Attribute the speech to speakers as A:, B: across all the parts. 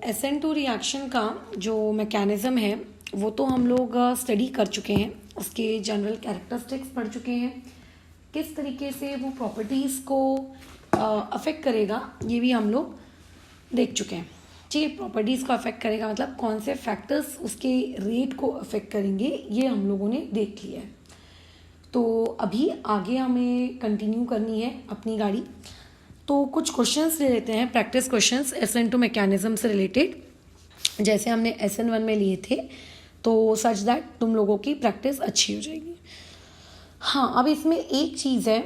A: SN2 reaction का जो mechanism है वो तो हम लोग स्टडी कर चुके हैं, उसके जनरल कैरेक्टरिस्टिक्स पढ़ चुके हैं, किस तरीके से वो प्रॉपर्टीज़ को अफेक्ट करेगा ये भी हम लोग देख चुके हैं। ठीक है, प्रॉपर्टीज़ को अफेक्ट करेगा मतलब कौन से फैक्टर्स उसके रेट को अफेक्ट करेंगे ये हम लोगों ने देख लिया है। तो अभी आगे हमें कंटिन्यू करनी है अपनी गाड़ी। तो कुछ क्वेश्चंस ले लेते हैं, प्रैक्टिस क्वेश्चंस SN2 मैकेनिज़्म से रिलेटेड, जैसे हमने SN1 में लिए थे, तो सच दैट तुम लोगों की प्रैक्टिस अच्छी हो जाएगी। हाँ, अब इसमें एक चीज़ है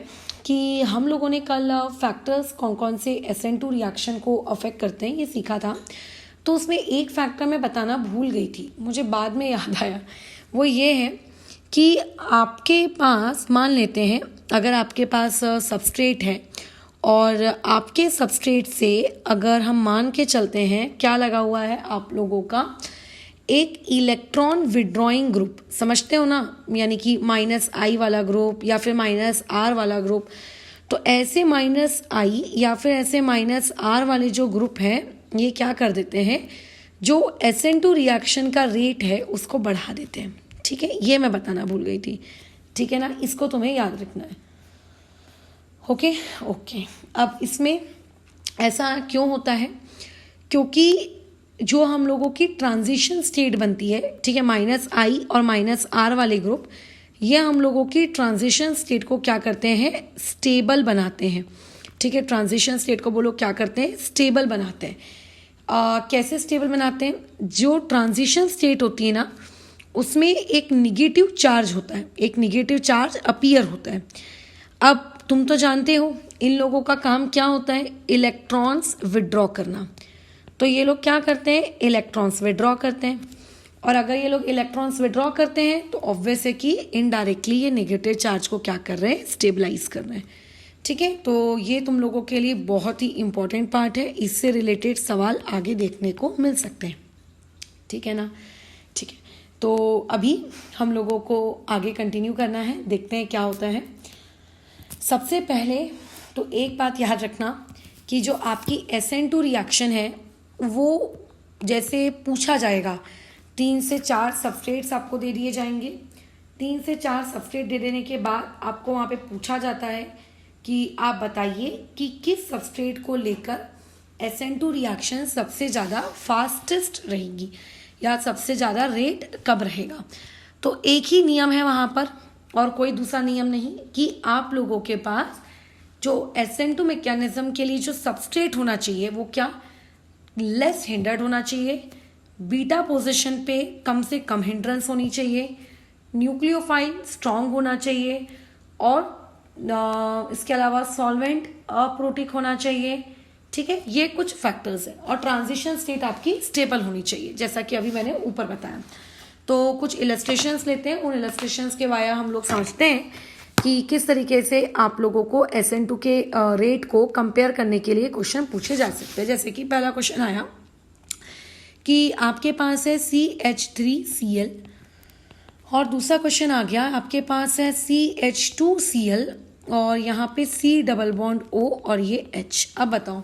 A: कि हम लोगों ने कल फैक्टर्स कौन कौन से SN2 रिएक्शन को अफेक्ट करते हैं ये सीखा था। तो उसमें एक फैक्टर मैं बताना भूल गई थी, मुझे बाद में याद आया। वो ये है कि आपके पास, मान लेते हैं अगर आपके पास सबस्ट्रेट है और आपके सबस्ट्रेट से अगर हम मान के चलते हैं क्या लगा हुआ है आप लोगों का, एक इलेक्ट्रॉन विड्रॉइंग ग्रुप, समझते हो ना, यानी कि -I वाला ग्रुप या फिर -R वाला ग्रुप। तो ऐसे -I या फिर ऐसे -R वाले जो ग्रुप हैं ये क्या कर देते हैं, जो SN2 रिएक्शन का रेट है उसको बढ़ा देते हैं। ठीक है, ये मैं बताना भूल गई थी। ठीक है ना, इसको तुम्हें याद रखना है। ओके। अब इसमें ऐसा क्यों होता है, क्योंकि जो हम लोगों की ट्रांजिशन स्टेट बनती है, ठीक है, -I और -R वाले ग्रुप, ये हम लोगों की ट्रांजिशन स्टेट को क्या करते हैं, स्टेबल बनाते हैं। ठीक है, ट्रांजिशन स्टेट को वो लोग क्या करते हैं, स्टेबल बनाते हैं। कैसे स्टेबल बनाते हैं, जो ट्रांजिशन स्टेट होती है ना उसमें एक निगेटिव चार्ज होता है, एक निगेटिव चार्ज अपीयर होता है। अब तुम तो जानते हो इन लोगों का काम क्या होता है, इलेक्ट्रॉन्स विड्रॉ करना। तो ये लोग क्या करते हैं, इलेक्ट्रॉन्स विड्रॉ करते हैं, और अगर ये लोग इलेक्ट्रॉन्स विड्रॉ करते हैं तो ऑब्वियस है कि इनडायरेक्टली ये नेगेटिव चार्ज को क्या कर रहे हैं, स्टेबलाइज कर रहे हैं। ठीक है, तो ये तुम लोगों के लिए बहुत ही इंपॉर्टेंट पार्ट है, इससे रिलेटेड सवाल आगे देखने को मिल सकते हैं। ठीक है ना, ठीक है। तो अभी हम लोगों को आगे कंटिन्यू करना है, देखते हैं क्या होता है। सबसे पहले तो एक बात याद रखना कि जो आपकी SN2 रिएक्शन है वो जैसे पूछा जाएगा, 3 से 4 सबस्ट्रेट्स आपको दे दिए जाएंगे। 3 से 4 सबस्ट्रेट दे देने के बाद आपको वहाँ पे पूछा जाता है कि आप बताइए कि किस सबस्ट्रेट को लेकर SN2 रिएक्शन सबसे ज़्यादा फास्टेस्ट रहेगी या सबसे ज़्यादा रेट कब रहेगा। तो एक ही नियम है वहाँ पर और कोई दूसरा नियम नहीं, कि आप लोगों के पास जो SN2 मैकेनिज्म के लिए जो सबस्ट्रेट होना चाहिए वो क्या, लेस हिंडर्ड होना चाहिए, बीटा पोजीशन पे कम से कम हिंड्रेंस होनी चाहिए, न्यूक्लियोफाइल स्ट्रांग होना चाहिए, और इसके अलावा सॉल्वेंट अप्रोटिक होना चाहिए। ठीक है, ये कुछ फैक्टर्स हैं, और ट्रांजिशन स्टेट आपकी स्टेबल होनी चाहिए, जैसा कि अभी मैंने ऊपर बताया। तो कुछ इलस्ट्रेशंस लेते हैं, उन इलस्ट्रेशंस के वाया हम लोग समझते हैं कि किस तरीके से आप लोगों को SN2 के रेट को कंपेयर करने के लिए क्वेश्चन पूछे जा सकते हैं। जैसे कि पहला क्वेश्चन आया कि आपके पास है CH3Cl, और दूसरा क्वेश्चन आ गया आपके पास है CH2Cl, और यहाँ पे C डबल बॉन्ड O और ये H। अब बताओ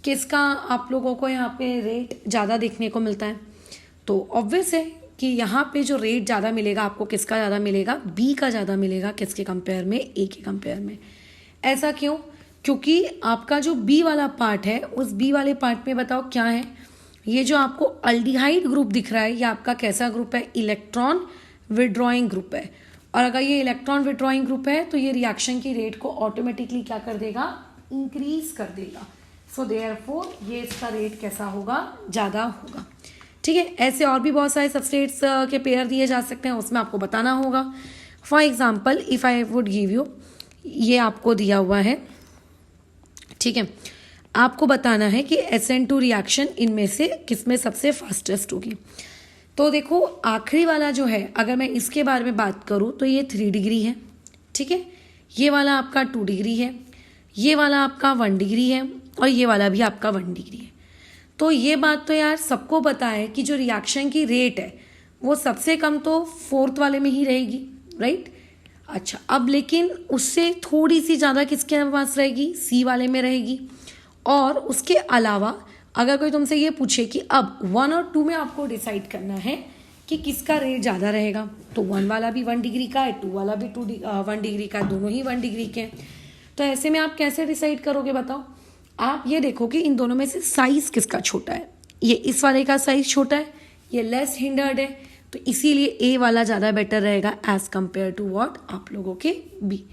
A: किसका आप लोगों को यहाँ पे रेट ज़्यादा देखने को मिलता है। तो ऑब्वियस है कि यहाँ पे जो रेट ज़्यादा मिलेगा आपको, किसका ज़्यादा मिलेगा, B का ज़्यादा मिलेगा, किसके कंपेयर में, A के कंपेयर में। ऐसा क्यों, क्योंकि आपका जो B वाला पार्ट है, उस B वाले पार्ट में बताओ क्या है, ये जो आपको अल्डिहाइड ग्रुप दिख रहा है ये आपका कैसा ग्रुप है, इलेक्ट्रॉन विड्रॉइंग ग्रुप है। और अगर ये इलेक्ट्रॉन विड्रॉइंग ग्रुप है तो ये रिएक्शन की रेट को ऑटोमेटिकली क्या कर देगा, इंक्रीज कर देगा। सो देयरफॉर ये इसका रेट कैसा होगा, ज़्यादा होगा। ठीक है, ऐसे और भी बहुत सारे सबस्ट्रेट्स के पेयर दिए जा सकते हैं, उसमें आपको बताना होगा। For example if I would give you, ये आपको दिया हुआ है, ठीक है, आपको बताना है कि SN2 रिएक्शन इनमें से किसमें सबसे फास्टेस्ट होगी। तो देखो आखिरी वाला जो है, अगर मैं इसके बारे में बात करूँ तो ये 3 डिग्री है। ठीक है, ये वाला आपका 2 डिग्री है, ये वाला आपका 1 डिग्री है, और ये वाला भी आपका 1 डिग्री है। तो ये बात तो यार सबको पता है कि जो रिएक्शन की रेट है वो सबसे कम तो 4th वाले में ही रहेगी, राइट। अच्छा, अब लेकिन उससे थोड़ी सी ज़्यादा किसके पास रहेगी, C वाले में रहेगी। और उसके अलावा अगर कोई तुमसे ये पूछे कि अब 1 और 2 में आपको डिसाइड करना है कि किसका रेट ज़्यादा रहेगा, तो 1 वाला भी 1 डिग्री का है, 2 वाला भी 1 डिग्री का है, दोनों ही 1 डिग्री के हैं। तो ऐसे में आप कैसे डिसाइड करोगे बताओ? आप ये देखो कि इन दोनों में से साइज़ किसका छोटा है। ये इस वाले का साइज़ छोटा है, ये लेस हिंडर्ड है, तो इसीलिए ए वाला ज़्यादा बेटर रहेगा एज कम्पेयर टू व्हाट आप लोगों के बी।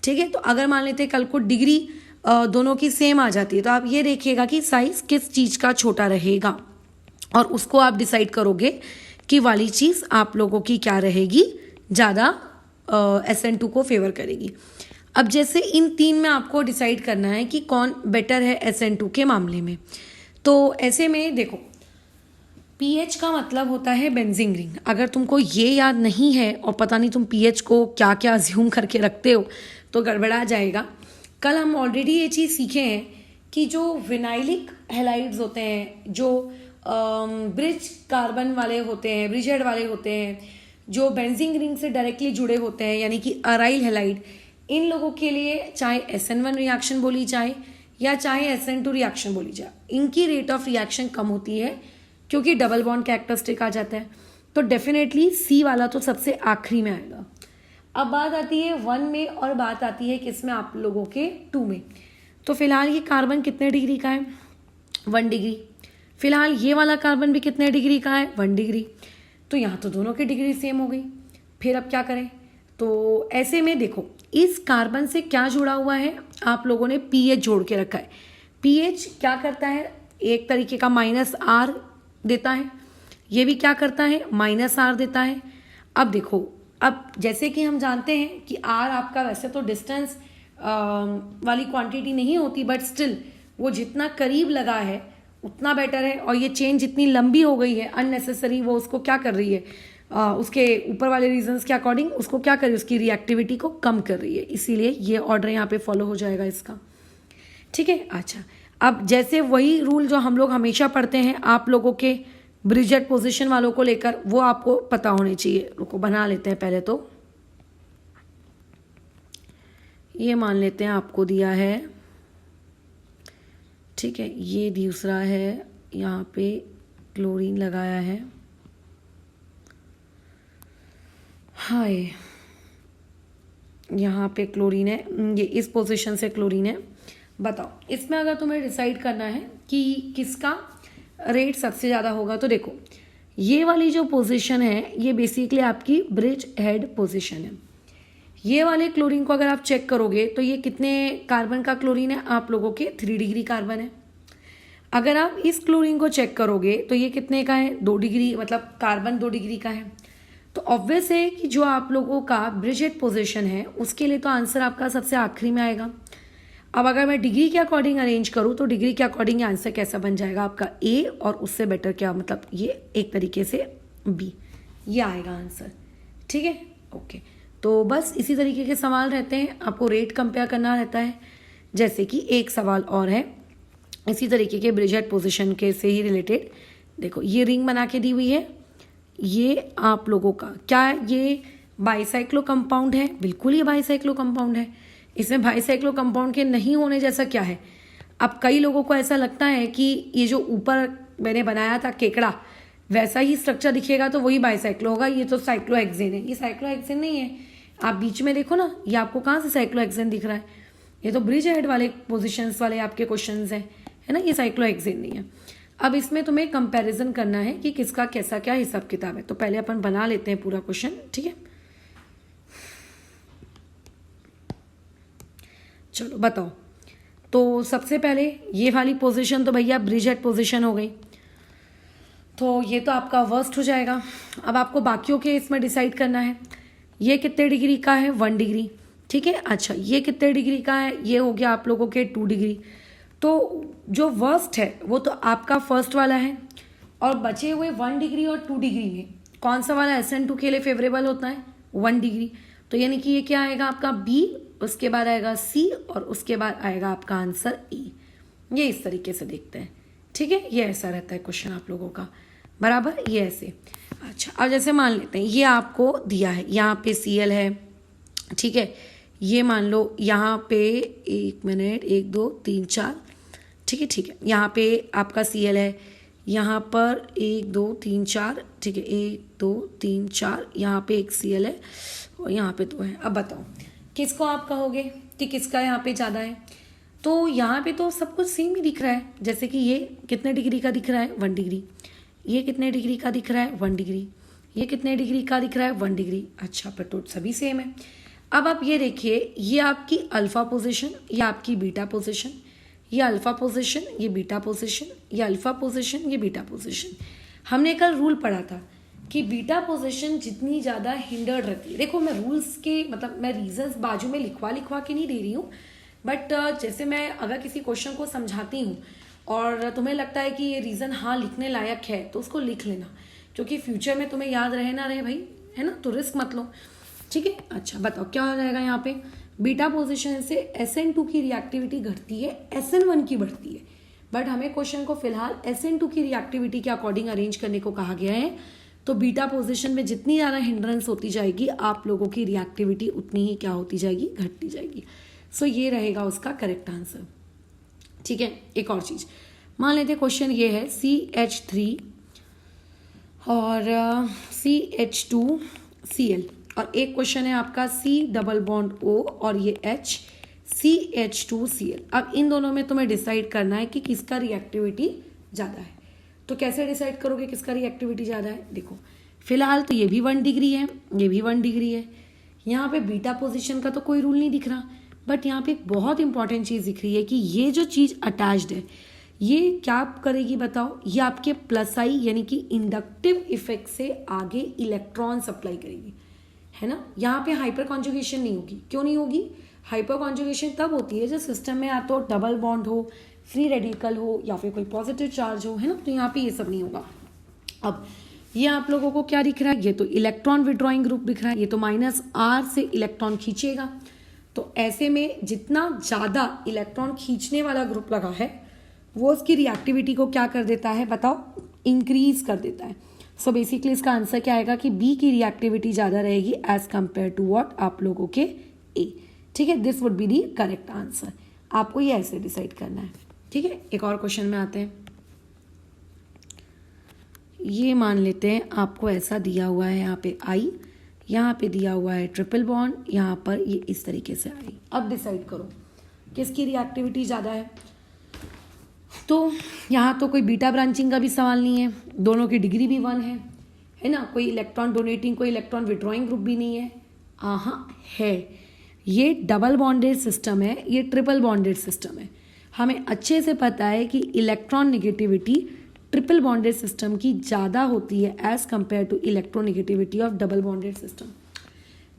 A: ठीक है, तो अगर मान लेते हैं कल को डिग्री दोनों की सेम आ जाती है, तो आप ये देखिएगा कि साइज़ किस चीज़ का छोटा रहेगा और उसको आप डिसाइड करोगे कि वाली चीज़ आप लोगों की क्या रहेगी, ज़्यादा SN2 को फेवर करेगी। अब जैसे इन 3 में आपको डिसाइड करना है कि कौन बेटर है SN2 के मामले में, तो ऐसे में देखो pH का मतलब होता है बेंजीन रिंग। अगर तुमको ये याद नहीं है और पता नहीं तुम pH को क्या क्या अज्यूम करके रखते हो तो गड़बड़ा जाएगा। कल हम ऑलरेडी ये चीज़ सीखे हैं कि जो विनाइलिक हैलाइड्स होते हैं, जो ब्रिज कार्बन वाले होते हैं, ब्रिजेड वाले होते हैं, जो बेंजीन रिंग से डायरेक्टली जुड़े होते हैं यानी कि अराइल हैलाइड, इन लोगों के लिए चाहे SN1 रिएक्शन बोली जाए या चाहे SN2 रिएक्शन बोली जाए, इनकी रेट ऑफ रिएक्शन कम होती है क्योंकि डबल बॉन्ड कैरेक्टरिस्टिक आ जाता है। तो डेफिनेटली सी वाला तो सबसे आखिरी में आएगा। अब बात आती है 1 में और बात आती है किस में, आप लोगों के 2 में। तो फिलहाल ये कार्बन कितने डिग्री का है? 1 डिग्री। फिलहाल ये वाला कार्बन भी कितने डिग्री का है? 1 डिग्री। तो यहाँ तो दोनों की डिग्री सेम हो गई। फिर अब क्या करें? तो ऐसे में देखो इस कार्बन से क्या जुड़ा हुआ है, आप लोगों ने pH जोड़ के रखा है। pH क्या करता है? एक तरीके का -R देता है, ये भी क्या करता है? -R देता है। अब देखो, अब जैसे कि हम जानते हैं कि R आपका वैसे तो डिस्टेंस वाली क्वांटिटी नहीं होती, बट स्टिल वो जितना करीब लगा है उतना बेटर है, और ये चेन जितनी लंबी हो गई है अननेसेसरी, वो उसको क्या कर रही है, उसके ऊपर वाले रीजंस के अकॉर्डिंग उसको क्या कर रही है, उसकी रिएक्टिविटी को कम कर रही है। इसीलिए ये ऑर्डर यहाँ पे फॉलो हो जाएगा इसका। ठीक है, अच्छा अब जैसे वही रूल जो हम लोग हमेशा पढ़ते हैं आप लोगों के ब्रिजेट पोजीशन वालों को लेकर, वो आपको पता होने चाहिए। रुको बना लेते हैं पहले। तो ये मान लेते हैं आपको दिया है, ठीक है, ये दूसरा है, यहाँ पे क्लोरीन लगाया है, हाय यहाँ पे क्लोरीन है, ये इस पोजीशन से क्लोरीन है। बताओ इसमें अगर तुम्हें डिसाइड करना है कि किसका रेट सबसे ज़्यादा होगा, तो देखो ये वाली जो पोजीशन है ये बेसिकली आपकी ब्रिज हेड पोजीशन है। ये वाले क्लोरीन को अगर आप चेक करोगे तो ये कितने कार्बन का क्लोरीन है, आप लोगों के 3 डिग्री कार्बन है। अगर आप इस क्लोरीन को चेक करोगे तो ये कितने का है, 2 डिग्री, मतलब कार्बन 2 डिग्री का है। तो ऑब्वियस है कि जो आप लोगों का ब्रिज हेड पोजीशन है उसके लिए तो आंसर आपका सबसे आखिरी में आएगा। अब अगर मैं डिग्री के अकॉर्डिंग अरेंज करूँ तो डिग्री के अकॉर्डिंग आंसर कैसा बन जाएगा आपका ए, और उससे बेटर क्या, मतलब ये एक तरीके से बी, ये आएगा आंसर। ठीक है, ओके। तो बस इसी तरीके के सवाल रहते हैं, आपको रेट कंपेयर करना रहता है। जैसे कि एक सवाल और है इसी तरीके के ब्रिज हेड पोजिशन के से ही रिलेटेड। देखो ये रिंग बना के दी हुई है, ये आप लोगों का क्या है, ये बाईसाइक्लो कंपाउंड है, बिल्कुल ये बाईसाइक्लो कंपाउंड है। इसमें बाईसाइक्लो कंपाउंड के नहीं होने जैसा क्या है? अब कई लोगों को ऐसा लगता है कि ये जो ऊपर मैंने बनाया था केकड़ा वैसा ही स्ट्रक्चर दिखेगा तो वही बाईसाइक्लो होगा, ये तो साइक्लोहेक्सेन है। ये साइक्लोहेक्सेन नहीं है, आप बीच में देखो ना, ये आपको कहाँ से साइक्लोहेक्सेन दिख रहा है? ये तो ब्रिज हेड वाले पोजिशंस वाले आपके क्वेश्चंस हैं, है ना, ये साइक्लोहेक्सेन नहीं है। अब इसमें तुम्हें कंपैरिजन करना है कि किसका कैसा क्या हिसाब किताब है। तो पहले अपन बना लेते हैं पूरा क्वेश्चन, ठीक है। चलो बताओ, तो सबसे पहले ये वाली पोजीशन तो भैया ब्रिज हेड पोजीशन हो गई, तो ये तो आपका वर्स्ट हो जाएगा। अब आपको बाकियों के इसमें डिसाइड करना है, ये कितने डिग्री का है, 1 डिग्री, ठीक है। अच्छा ये कितने डिग्री का है, ये हो गया आप लोगों के 2 डिग्री। तो जो वर्स्ट है वो तो आपका फर्स्ट वाला है, और बचे हुए 1 डिग्री और 2 डिग्री में कौन सा वाला SN2 के लिए फेवरेबल होता है, 1 डिग्री। तो यानी कि ये क्या आएगा आपका बी, उसके बाद आएगा सी, और उसके बाद आएगा आपका आंसर ई। ये इस तरीके से देखते हैं, ठीक है। ये ऐसा रहता है क्वेश्चन आप लोगों का, बराबर, ये ऐसे। अच्छा अब जैसे मान लेते हैं ये आपको दिया है, यहाँ पे Cl है, ठीक है। ये मान लो यहाँ पे 1 मिनट 1 2 3 4 ठीक है, यहाँ पे आपका Cl है, यहाँ पर 1 2 3 4, ठीक है, 1 2 3 4, यहाँ पे एक Cl है और यहाँ पे 2 है। अब बताओ किसको आप कहोगे कि किसका यहाँ पे ज़्यादा है? तो यहाँ पे तो सब कुछ सेम ही दिख रहा है, जैसे कि ये कितने डिग्री का दिख रहा है, 1 डिग्री, ये कितने डिग्री का दिख रहा है, 1 डिग्री, ये कितने डिग्री का दिख रहा है, 1 डिग्री। अच्छा, पर तो सभी सेम है। अब आप ये देखिए, ये आपकी अल्फा पोजीशन, ये आपकी बीटा पोजीशन, ये अल्फा पोजीशन, ये बीटा पोजीशन, ये अल्फा पोजीशन, ये बीटा पोजीशन। हमने कल रूल पढ़ा था कि बीटा पोजीशन जितनी ज़्यादा हिंडर्ड रहती है, देखो मैं रूल्स के मतलब मैं रीजंस बाजू में लिखवा के नहीं दे रही हूँ, बट जैसे मैं अगर किसी क्वेश्चन को समझाती हूँ और तुम्हें लगता है कि ये रीज़न हाँ लिखने लायक है तो उसको लिख लेना, क्योंकि फ्यूचर में तुम्हें याद रहे ना रहे भाई, है ना, तो रिस्क मत लो, ठीक है। अच्छा बताओ क्या हो जाएगा यहाँ पे, बीटा पोजीशन से SN2 की रिएक्टिविटी घटती है, SN1 की बढ़ती है, बट हमें क्वेश्चन को फिलहाल SN2 की रिएक्टिविटी के अकॉर्डिंग अरेंज करने को कहा गया है। तो बीटा पोजीशन में जितनी ज़्यादा हिंड्रेंस होती जाएगी आप लोगों की रिएक्टिविटी उतनी ही क्या होती जाएगी, घटती जाएगी। सो ये रहेगा उसका करेक्ट आंसर, ठीक है। एक और चीज़ मान लेते हैं, क्वेश्चन ये है CH3 और CH2Cl, और एक क्वेश्चन है आपका C डबल बॉन्ड O और ये H CH2Cl। अब इन दोनों में तुम्हें डिसाइड करना है कि किसका रिएक्टिविटी ज़्यादा है। तो कैसे डिसाइड करोगे किसका रिएक्टिविटी ज़्यादा है? देखो फिलहाल तो ये भी 1 डिग्री है, ये भी 1 डिग्री है, यहाँ पे बीटा पोजीशन का तो कोई रूल नहीं दिख रहा, बट यहाँ पे एक बहुत इंपॉर्टेंट चीज़ दिख रही है कि ये जो चीज़ अटैच्ड है ये क्या करेगी बताओ, ये आपके प्लस आई यानी कि इंडक्टिव इफेक्ट से आगे इलेक्ट्रॉन सप्लाई करेगी, है ना। यहाँ पे हाइपर कॉन्जुगेशन नहीं होगी। क्यों नहीं होगी? हाइपर कॉन्जुगेशन तब होती है जब सिस्टम में या तो डबल बॉन्ड हो, फ्री रेडिकल हो या फिर कोई पॉजिटिव चार्ज हो, है ना, तो यहाँ पे ये सब नहीं होगा। अब ये आप लोगों को क्या दिख रहा है, ये तो इलेक्ट्रॉन विड्रॉइंग ग्रुप दिख रहा है, ये तो -R से इलेक्ट्रॉन खींचेगा, तो ऐसे में जितना ज़्यादा इलेक्ट्रॉन खींचने वाला ग्रुप लगा है वो उसकी रिएक्टिविटी को क्या कर देता है बताओ, इंक्रीज कर देता है। सो बेसिकली इसका आंसर क्या आएगा कि बी की रिएक्टिविटी ज़्यादा रहेगी एज कंपेयर टू व्हाट, आप लोगों के ए, ठीक है। This would be the correct answer. आपको ये ऐसे डिसाइड करना है, ठीक है। एक और क्वेश्चन में आते हैं, ये मान लेते हैं आपको ऐसा दिया हुआ है, यहाँ पे आई, यहाँ पे दिया हुआ है ट्रिपल बॉन्ड, यहाँ पर ये इस तरीके से आई। अब डिसाइड करो किसकी रिएक्टिविटी ज़्यादा है। तो यहाँ तो कोई बीटा ब्रांचिंग का भी सवाल नहीं है, दोनों की डिग्री भी 1 है ना, कोई इलेक्ट्रॉन डोनेटिंग कोई इलेक्ट्रॉन विड्रॉइंग ग्रुप भी नहीं है। है, ये डबल बॉन्डेड सिस्टम है, ये ट्रिपल बॉन्डेड सिस्टम है। हमें अच्छे से पता है कि electron negativity triple bonded system की ज़्यादा होती है as compare to electronegativity of double bonded system.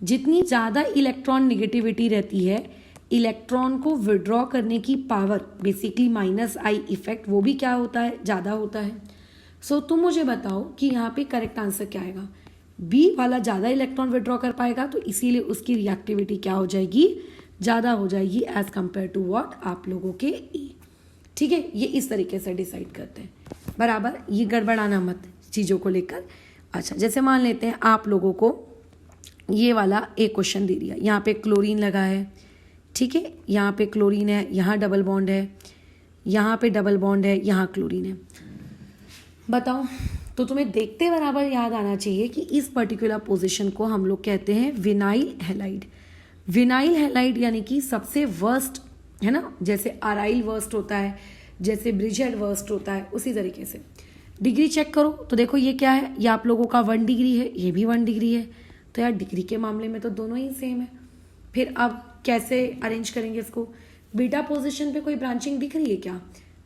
A: जितनी ज़्यादा इलेक्ट्रॉन नेगेटिविटी रहती है, इलेक्ट्रॉन को विड्रॉ करने की पावर बेसिकली -I इफेक्ट वो भी क्या होता है, ज़्यादा होता है। सो तुम मुझे बताओ कि यहाँ पे करेक्ट आंसर क्या आएगा। बी वाला ज़्यादा इलेक्ट्रॉन विड्रॉ कर पाएगा, तो इसीलिए उसकी रिएक्टिविटी क्या हो जाएगी, ज़्यादा हो जाएगी एज कंपेयर टू व्हाट, आप लोगों के ए, ठीक है। ये इस तरीके से डिसाइड करते हैं, बराबर, ये गड़बड़ाना मत चीज़ों को लेकर। अच्छा जैसे मान लेते हैं आप लोगों को ये वाला एक क्वेश्चन दे दिया, यहाँ पे क्लोरीन लगा है, ठीक है, यहाँ पे क्लोरीन है, यहाँ डबल बॉन्ड है, यहाँ पे डबल बॉन्ड है, यहाँ क्लोरीन है। बताओ, तो तुम्हें देखते बराबर याद आना चाहिए कि इस पर्टिकुलर पोजीशन को हम लोग कहते हैं विनाइल हैलाइड। विनाइल हैलाइड यानी कि सबसे वर्स्ट, है ना, जैसे अराइल वर्स्ट होता है, जैसे ब्रिजेड वर्स्ट होता है, उसी तरीके से। डिग्री चेक करो तो देखो ये क्या है, ये आप लोगों का 1 डिग्री है, ये भी 1 डिग्री है, तो यार डिग्री के मामले में तो दोनों ही सेम है। फिर अब कैसे अरेंज करेंगे इसको? बीटा पोजीशन पे कोई ब्रांचिंग दिख रही है क्या?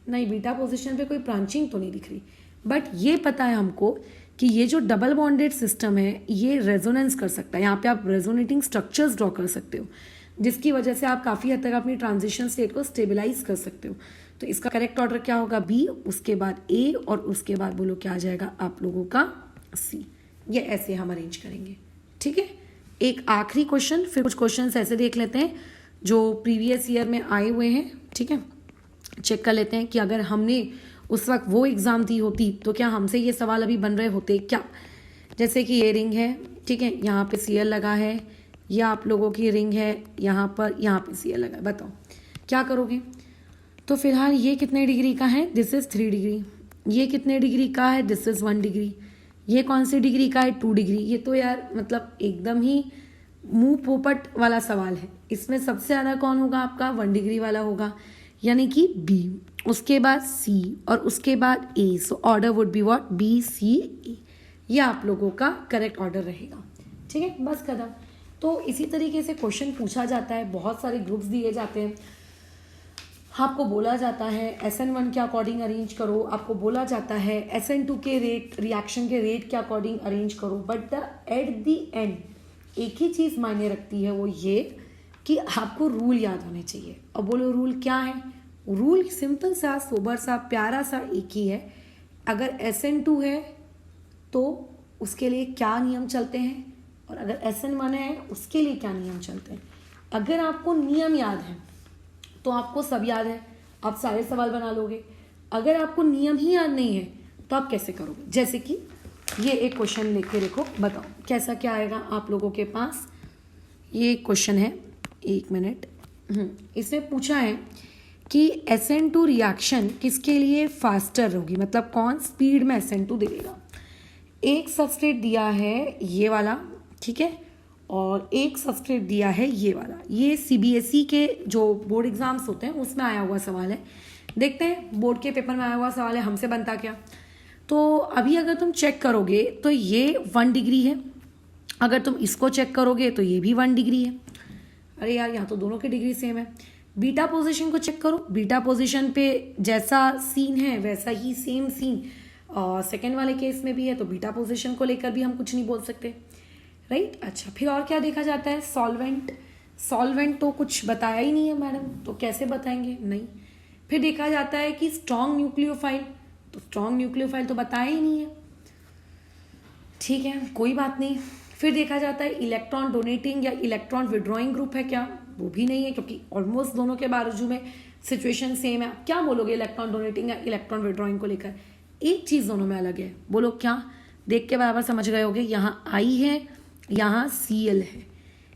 A: नहीं, बीटा पोजीशन पे कोई ब्रांचिंग तो नहीं दिख रही, बट ये पता है हमको कि ये जो डबल बॉन्डेड सिस्टम है ये रेजोनेंस कर सकता है। यहाँ पे आप रेजोनेटिंग स्ट्रक्चर्स ड्रॉ कर सकते हो, जिसकी वजह से आप काफ़ी हद तक अपनी ट्रांजिशन स्टेट को स्टेबलाइज कर सकते हो। तो इसका करेक्ट ऑर्डर क्या होगा, बी, उसके बाद ए, और उसके बाद बोलो क्या आ जाएगा आप लोगों का सी। ये ऐसे हम अरेंज करेंगे, ठीक है। एक आखिरी क्वेश्चन, फिर कुछ क्वेश्चंस ऐसे देख लेते हैं जो प्रीवियस ईयर में आए हुए हैं, ठीक है। चेक कर लेते हैं कि अगर हमने उस वक्त वो एग्ज़ाम दी होती तो क्या हमसे ये सवाल अभी बन रहे होते क्या। जैसे कि ये रिंग है, ठीक है, यहाँ पे Cl लगा है, ये आप लोगों की रिंग है, यहाँ पे Cl लगा है, बताओ क्या करोगे। तो फिलहाल ये कितने डिग्री का है, दिस इज़ 3 डिग्री। ये कितने डिग्री का है, दिस इज़ 1 डिग्री। ये कौन सी डिग्री का है, 2 डिग्री। ये तो यार मतलब एकदम ही मुंह पोपट वाला सवाल है। इसमें सबसे ज़्यादा कौन होगा आपका, 1 डिग्री वाला होगा, यानी कि बी, उसके बाद सी और उसके बाद A. So order would be what, B C A. ये आप लोगों का करेक्ट ऑर्डर रहेगा। ठीक है, बस खत्म। तो इसी तरीके से क्वेश्चन पूछा जाता है, बहुत सारे ग्रुप्स दिए जाते हैं, आपको बोला जाता है SN1 के अकॉर्डिंग अरेंज करो, आपको बोला जाता है SN2 के रेट, रिएक्शन के रेट के अकॉर्डिंग अरेंज करो, but the at the end एक ही चीज़ मायने रखती है, वो ये कि आपको रूल याद होने चाहिए। अब बोलो रूल क्या है, रूल सिंपल सा, सोबर सा, प्यारा सा एक ही है। अगर SN2 है तो उसके लिए क्या नियम चलते हैं, और अगर SN1 है उसके लिए क्या नियम चलते हैं। अगर आपको नियम याद है तो आपको सब याद है, आप सारे सवाल बना लोगे। अगर आपको नियम ही याद नहीं है तो आप कैसे करोगे। जैसे कि ये एक क्वेश्चन लेके देखो, बताओ कैसा क्या आएगा आप लोगों के पास। ये क्वेश्चन है, 1 मिनट। इसमें पूछा है कि SN2 रिएक्शन किसके लिए फास्टर होगी, मतलब कौन स्पीड में SN2 देगा। एक सबस्ट्रेट दिया है ये वाला, ठीक है, और एक सबस्ट्रेट दिया है ये वाला। ये CBSE के जो बोर्ड एग्जाम्स होते हैं उसमें आया हुआ सवाल है। देखते हैं बोर्ड के पेपर में आया हुआ सवाल है, हमसे बनता क्या। तो अभी अगर तुम चेक करोगे तो ये 1 डिग्री है, अगर तुम इसको चेक करोगे तो ये भी 1 डिग्री है। अरे यार यहाँ तो दोनों की डिग्री सेम है। बीटा पोजीशन को चेक करो, बीटा पोजीशन पे जैसा सीन है वैसा ही सेम सीन सेकेंड वाले केस में भी है, तो बीटा पोजीशन को लेकर भी हम कुछ नहीं बोल सकते, राइट। अच्छा, फिर और क्या देखा जाता है, सॉल्वेंट। सॉल्वेंट तो कुछ बताया ही नहीं है मैडम, तो कैसे बताएंगे, नहीं। फिर देखा जाता है कि स्ट्रॉन्ग न्यूक्लियोफाइल, तो स्ट्रॉन्ग न्यूक्लियोफाइल तो बताया ही नहीं है, ठीक है, कोई बात नहीं। फिर देखा जाता है इलेक्ट्रॉन डोनेटिंग या इलेक्ट्रॉन विड्रॉइंग ग्रुप है क्या, वो भी नहीं है, क्योंकि ऑलमोस्ट दोनों के बाजू में सिचुएशन सेम है। आप क्या बोलोगे इलेक्ट्रॉन डोनेटिंग या इलेक्ट्रॉन विड्रॉइंग को लेकर, एक चीज़ दोनों में अलग है, बोलो क्या। देख के बराबर समझ गए होगे, यहाँ I है, यहाँ Cl है,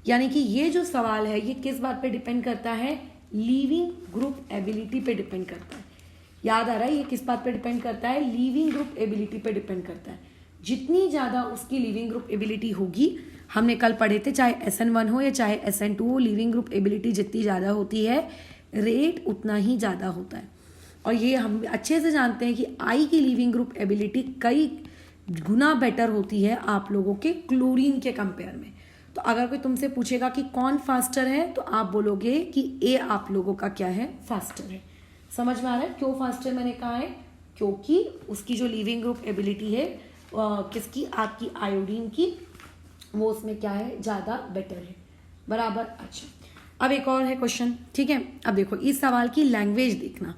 A: यानी कि ये जो सवाल है ये किस बात पे डिपेंड करता है, लीविंग ग्रुप एबिलिटी पे डिपेंड करता है। याद आ रहा है ये किस बात पे डिपेंड करता है, लीविंग ग्रुप एबिलिटी पे डिपेंड करता है। जितनी ज़्यादा उसकी लीविंग ग्रुप एबिलिटी होगी, हमने कल पढ़े थे, चाहे SN1 हो या चाहे SN2 हो, लीविंग ग्रुप एबिलिटी जितनी ज़्यादा होती है रेट उतना ही ज़्यादा होता है। और ये हम अच्छे से जानते हैं कि I की लीविंग ग्रुप एबिलिटी कई गुना बेटर होती है आप लोगों के क्लोरीन के कंपेयर में। तो अगर कोई तुमसे पूछेगा कि कौन फास्टर है, तो आप बोलोगे कि A आप लोगों का क्या है, फास्टर है। समझ में आ रहा है क्यों फास्टर मैंने कहा है, क्योंकि उसकी जो लीविंग ग्रुप एबिलिटी है किसकी, आपकी आयोडीन की, वो उसमें क्या है, ज़्यादा बेटर है, बराबर। अच्छा, अब एक और है क्वेश्चन, ठीक है। अब देखो इस सवाल की लैंग्वेज देखना,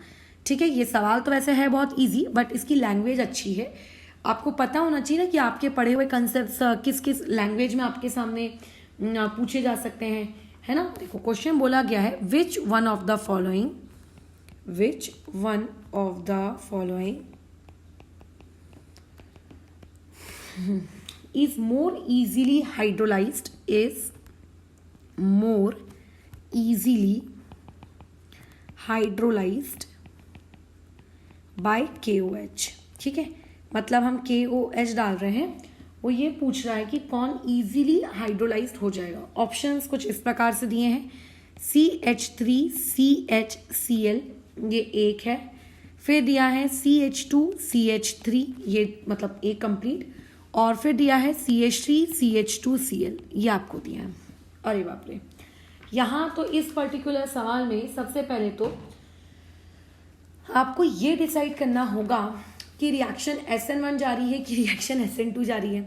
A: ठीक है। ये सवाल तो वैसे है बहुत इजी, बट इसकी लैंग्वेज अच्छी है। आपको पता होना चाहिए ना कि आपके पढ़े हुए कंसेप्ट्स किस किस लैंग्वेज में आपके सामने पूछे जा सकते हैं, है ना। देखो क्वेश्चन बोला गया है, which one of the following is more easily hydrolyzed by KOH, ठीक है। मतलब हम KOH डाल रहे हैं, वो ये पूछ रहा है कि कौन इजीली हाइड्रोलाइज्ड हो जाएगा। ऑप्शंस कुछ इस प्रकार से दिए हैं, CH3 CHCl, ये एक है। फिर दिया है CH2 CH3, ये मतलब एक कंप्लीट, और फिर दिया है CH3 CH2Cl, ये आपको दिया है। अरे बाप रे, यहाँ तो इस पर्टिकुलर सवाल में सबसे पहले तो आपको ये डिसाइड करना होगा कि रिएक्शन SN1 जारी है कि रिएक्शन SN2 जारी है,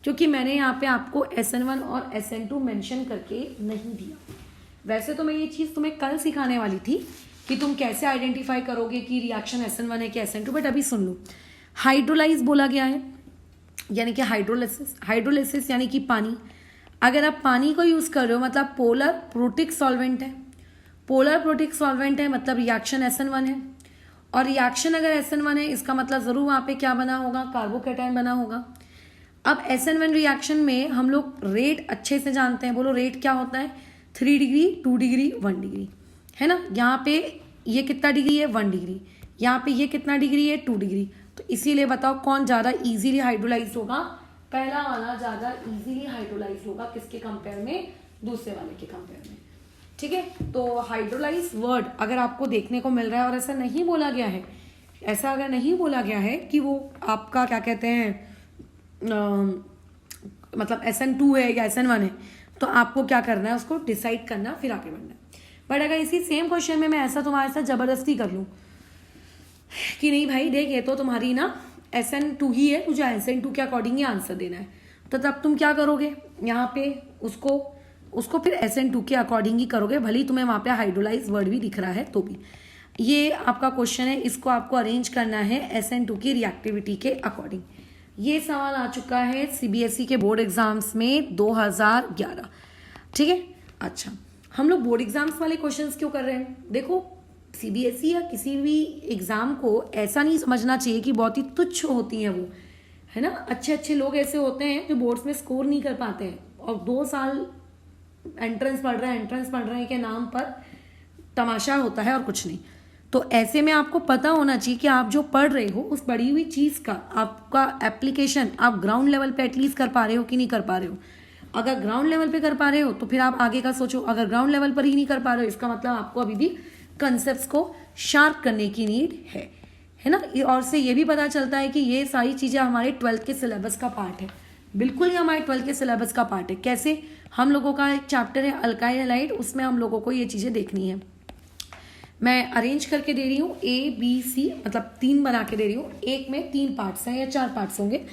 A: क्योंकि मैंने यहाँ पे आपको SN1 और SN2 मेंशन करके नहीं दिया। वैसे तो मैं ये चीज़ तुम्हें कल सिखाने वाली थी कि तुम कैसे आइडेंटिफाई करोगे कि रिएक्शन SN1 है कि SN2, बट अभी सुन लो। हाइड्रोलाइज बोला गया है, यानी कि हाइड्रोलिसिस यानी कि पानी। अगर आप पानी को यूज़ कर रहे हो मतलब पोलर प्रोटिक सॉल्वेंट है, पोलर प्रोटिक सॉल्वेंट है मतलब रिएक्शन SN1 है, और रिएक्शन अगर SN1 है इसका मतलब ज़रूर वहाँ पे क्या बना होगा, कार्बोकैटायन बना होगा। अब SN1 रिएक्शन में हम लोग रेट अच्छे से जानते हैं, बोलो रेट क्या होता है, 3 डिग्री 2 डिग्री 1 डिग्री, है ना। यहाँ पे ये कितना डिग्री है 1 डिग्री, यहाँ पे ये कितना डिग्री है 2 डिग्री। तो इसीलिए बताओ कौन ज़्यादा इजीली हाइड्रोलाइज होगा, पहला वाला ज़्यादा इजीली हाइड्रोलाइज होगा किसके कंपेयर में, दूसरे वाले के कंपेयर में। ठीक है, तो हाइड्रोलाइज वर्ड अगर आपको देखने को मिल रहा है और ऐसा नहीं बोला गया है, ऐसा अगर नहीं बोला गया है कि वो आपका क्या कहते हैं मतलब SN2 है या SN1 है, तो आपको क्या करना है, उसको डिसाइड करना, फिर आगे बढ़ना है। बट अगर इसी सेम क्वेश्चन में मैं ऐसा तुम्हारे साथ जबरदस्ती कर लूँ कि नहीं भाई देख ये तो तुम्हारी ना SN2 ही है, तुझे SN2 के अकॉर्डिंग ही आंसर देना है, तो तब तुम क्या करोगे, यहाँ पे उसको फिर SN2 के अकॉर्डिंग ही करोगे, भले ही तुम्हें वहाँ पे हाइड्रोलाइज वर्ड भी दिख रहा है तो भी। ये आपका क्वेश्चन है, इसको आपको अरेंज करना है SN2 की रिएक्टिविटी के अकॉर्डिंग। ये सवाल आ चुका है CBSE के बोर्ड एग्जाम्स में 2011। ठीक है, अच्छा हम लोग बोर्ड एग्जाम्स वाले क्वेश्चंस क्यों कर रहे हैं, देखो CBSE या किसी भी एग्जाम को ऐसा नहीं समझना चाहिए कि बहुत ही तुच्छ होती हैं वो, है ना। अच्छे अच्छे लोग ऐसे होते हैं जो बोर्ड्स में स्कोर नहीं कर पाते हैं और 2 साल एंट्रेंस पढ़ रहे हैं के नाम पर तमाशा होता है और कुछ नहीं। तो ऐसे में आपको पता होना चाहिए कि आप जो पढ़ रहे हो उस पढ़ी हुई चीज़ का आपका एप्लीकेशन आप ग्राउंड लेवल पे एटलीस्ट कर पा रहे हो कि नहीं कर पा रहे हो। अगर ग्राउंड लेवल पे कर पा रहे हो तो फिर आप आगे का सोचो, अगर ग्राउंड लेवल पर ही नहीं कर पा रहे हो इसका मतलब आपको अभी भी कंसेप्ट्स को शार्प करने की नीड है ना। और से ये भी पता चलता है कि ये सारी चीज़ें हमारे 12th के सिलेबस का पार्ट है, बिल्कुल ही हमारे 12th के सिलेबस का पार्ट है। कैसे, हम लोगों का एक चैप्टर है अल्काइल हैलाइड, उसमें हम लोगों को ये चीज़ें देखनी है। मैं अरेंज करके दे रही हूँ ABC, मतलब 3 बना के दे रही हूँ, एक में 3 पार्ट्स हैं या 4 पार्ट्स होंगे,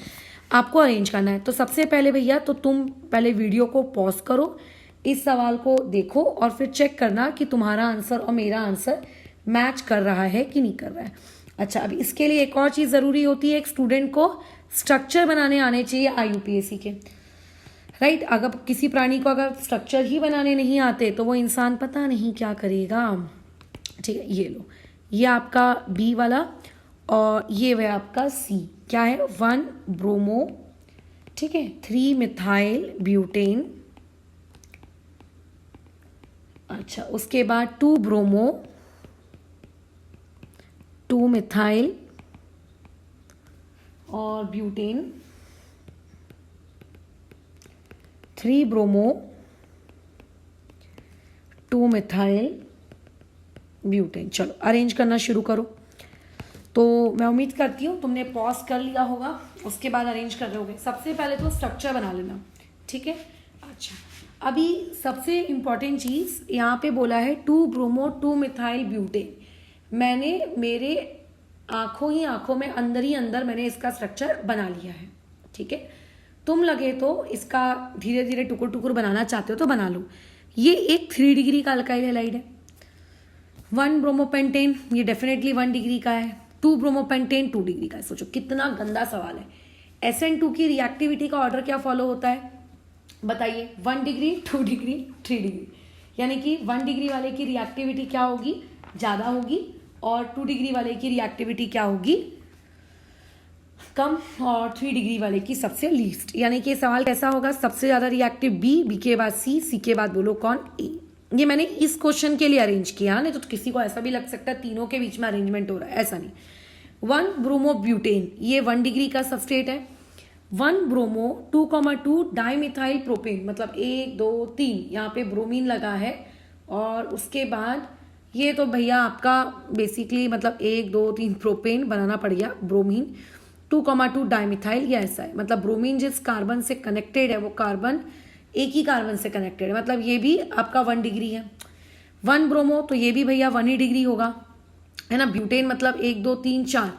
A: आपको अरेंज करना है। तो सबसे पहले भैया तो तुम पहले वीडियो को पॉज करो, इस सवाल को देखो और फिर चेक करना कि तुम्हारा आंसर और मेरा आंसर मैच कर रहा है कि नहीं कर रहा है। अच्छा, अब इसके लिए एक और चीज़ ज़रूरी होती है, एक स्टूडेंट को स्ट्रक्चर बनाने आने चाहिए IUPAC के, राइट। अगर किसी प्राणी को अगर स्ट्रक्चर ही बनाने नहीं आते तो वो इंसान पता नहीं क्या करेगा। ठीक है, ये लो, ये आपका B वाला और ये वह आपका C, क्या है 1 ब्रोमो, ठीक है, 3 मिथाइल ब्यूटेन, अच्छा उसके बाद 2 ब्रोमो, 2 मिथाइल और ब्यूटेन, 3 ब्रोमो, 2 मिथाइल ब्यूटेन। चलो अरेंज करना शुरू करो। तो मैं उम्मीद करती हूँ तुमने पॉज कर लिया होगा, उसके बाद अरेंज कर रहे होगे। सबसे पहले तो स्ट्रक्चर बना लेना, ठीक है। अच्छा, अभी सबसे इम्पॉर्टेंट चीज़ यहाँ पे बोला है 2 ब्रोमो 2 मिथाइल ब्यूटेन। मैंने मेरे आँखों में अंदर ही अंदर मैंने इसका स्ट्रक्चर बना लिया है, ठीक है। तुम लगे तो इसका धीरे धीरे टुकुर टुकुर बनाना चाहते हो तो बना लो। ये एक 3 डिग्री का अल्काइल हैलाइड है। 1 ब्रोमोपेंटेन ये डेफिनेटली 1 डिग्री का है। 2 ब्रोमोपेंटेन 2 डिग्री का है। सोचो कितना गंदा सवाल है। SN2 की रिएक्टिविटी का ऑर्डर क्या फॉलो होता है बताइए, 1 डिग्री 2 डिग्री 3 डिग्री, यानी कि 1 डिग्री वाले की रिएक्टिविटी क्या होगी, ज़्यादा होगी, और 2 डिग्री वाले की रिएक्टिविटी क्या होगी, कम, और 3 डिग्री वाले की सबसे लीस्ट। यानी कि सवाल कैसा होगा, सबसे ज़्यादा रिएक्टिव B के बाद C के बाद बोलो कौन, A। ये मैंने इस क्वेश्चन के लिए अरेंज किया, नहीं तो किसी को ऐसा भी लग सकता है तीनों के बीच में अरेंजमेंट हो रहा है, ऐसा नहीं। 1 ब्रोमोब्यूटेन ये 1 डिग्री का सबस्ट्रेट है। 1 ब्रोमो 2,2 डाइमिथाइल प्रोपेन, मतलब 1 2 3 यहाँ पे ब्रोमीन लगा है, और उसके बाद ये तो भैया आपका बेसिकली मतलब 1 2 3 प्रोपेन बनाना पड़ गया, ब्रोमीन 2,2 डाइमिथाइल, ये ऐसा है। मतलब ब्रोमीन जिस कार्बन से कनेक्टेड है वो कार्बन एक ही कार्बन से कनेक्टेड है, मतलब ये भी आपका 1 डिग्री है। 1 ब्रोमो तो ये भी भैया 1 ही डिग्री होगा, है ना। ब्यूटेन मतलब 1 2 3 4,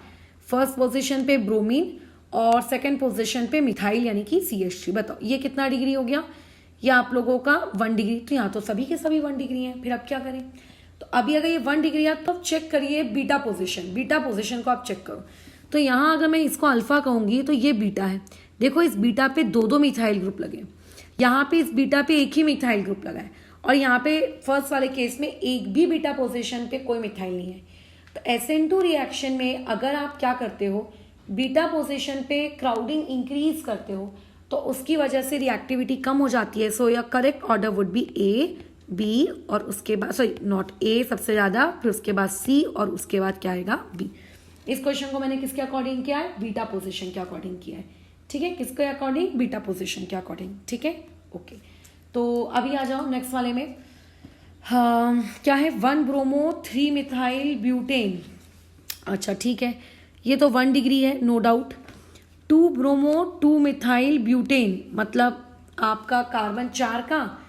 A: फर्स्ट पोजीशन पे ब्रोमीन और सेकंड पोजीशन पे मिथाइल यानी कि CH3। बताओ ये कितना डिग्री हो गया, ये आप लोगों का 1 डिग्री। तो यहाँ तो सभी के सभी 1 डिग्री हैं, फिर अब क्या करें। तो अभी अगर ये 1 डिग्री है तो आप चेक करिए बीटा पोजिशन को आप चेक करो। तो यहाँ अगर मैं इसको अल्फा कहूँगी तो ये बीटा है। देखो इस बीटा पे 2 मिथाइल ग्रुप लगे, यहाँ पे इस बीटा पे एक ही मिथाइल ग्रुप लगा है, और यहाँ पे फर्स्ट वाले केस में एक भी बीटा पोजीशन पे कोई मिथाइल नहीं है। तो SN2 रिएक्शन में अगर आप क्या करते हो, बीटा पोजीशन पे क्राउडिंग इंक्रीज करते हो तो उसकी वजह से रिएक्टिविटी कम हो जाती है। So your correct order would be A, B, और उसके बाद सॉरी नॉट ए सबसे ज़्यादा, फिर उसके बाद सी, और उसके बाद क्या आएगा बी। इस क्वेश्चन को मैंने किसके अकॉर्डिंग किया है, बीटा पोजीशन के अकॉर्डिंग किया है। ठीक है, किसके अकॉर्डिंग, बीटा पोजीशन के अकॉर्डिंग। ठीक है, ओके। तो अभी आ जाओ नेक्स्ट वाले में। हाँ, क्या है, 1 ब्रोमो 3 मिथाइल ब्यूटेन। अच्छा ठीक है, ये तो 1 डिग्री है no doubt. 2 bromo 2 methyl butane, मतलब आपका कार्बन 4 का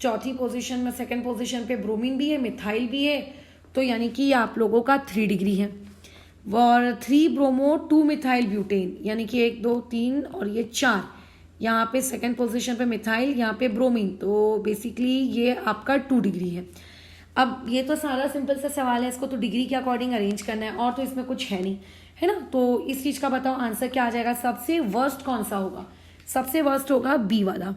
A: चौथी पोजीशन में, सेकंड पोजीशन पे ब्रोमीन भी है, मिथाइल भी है, तो यानी कि आप लोगों का 3 डिग्री है। और 3 ब्रोमो 2 मिथाइल ब्यूटेन, यानी कि 1 2 3 और ये 4, यहाँ पे सेकंड पोजीशन पे मिथाइल, यहाँ पे ब्रोमीन, तो बेसिकली ये आपका 2 डिग्री है। अब ये तो सारा सिंपल सा सवाल है, इसको तो डिग्री के अकॉर्डिंग अरेंज करना है, और तो इसमें कुछ है नहीं, है ना। तो इस चीज़ का बताओ आंसर क्या आ जाएगा, सबसे वर्स्ट कौन सा होगा, सबसे वर्स्ट होगा बी वाला।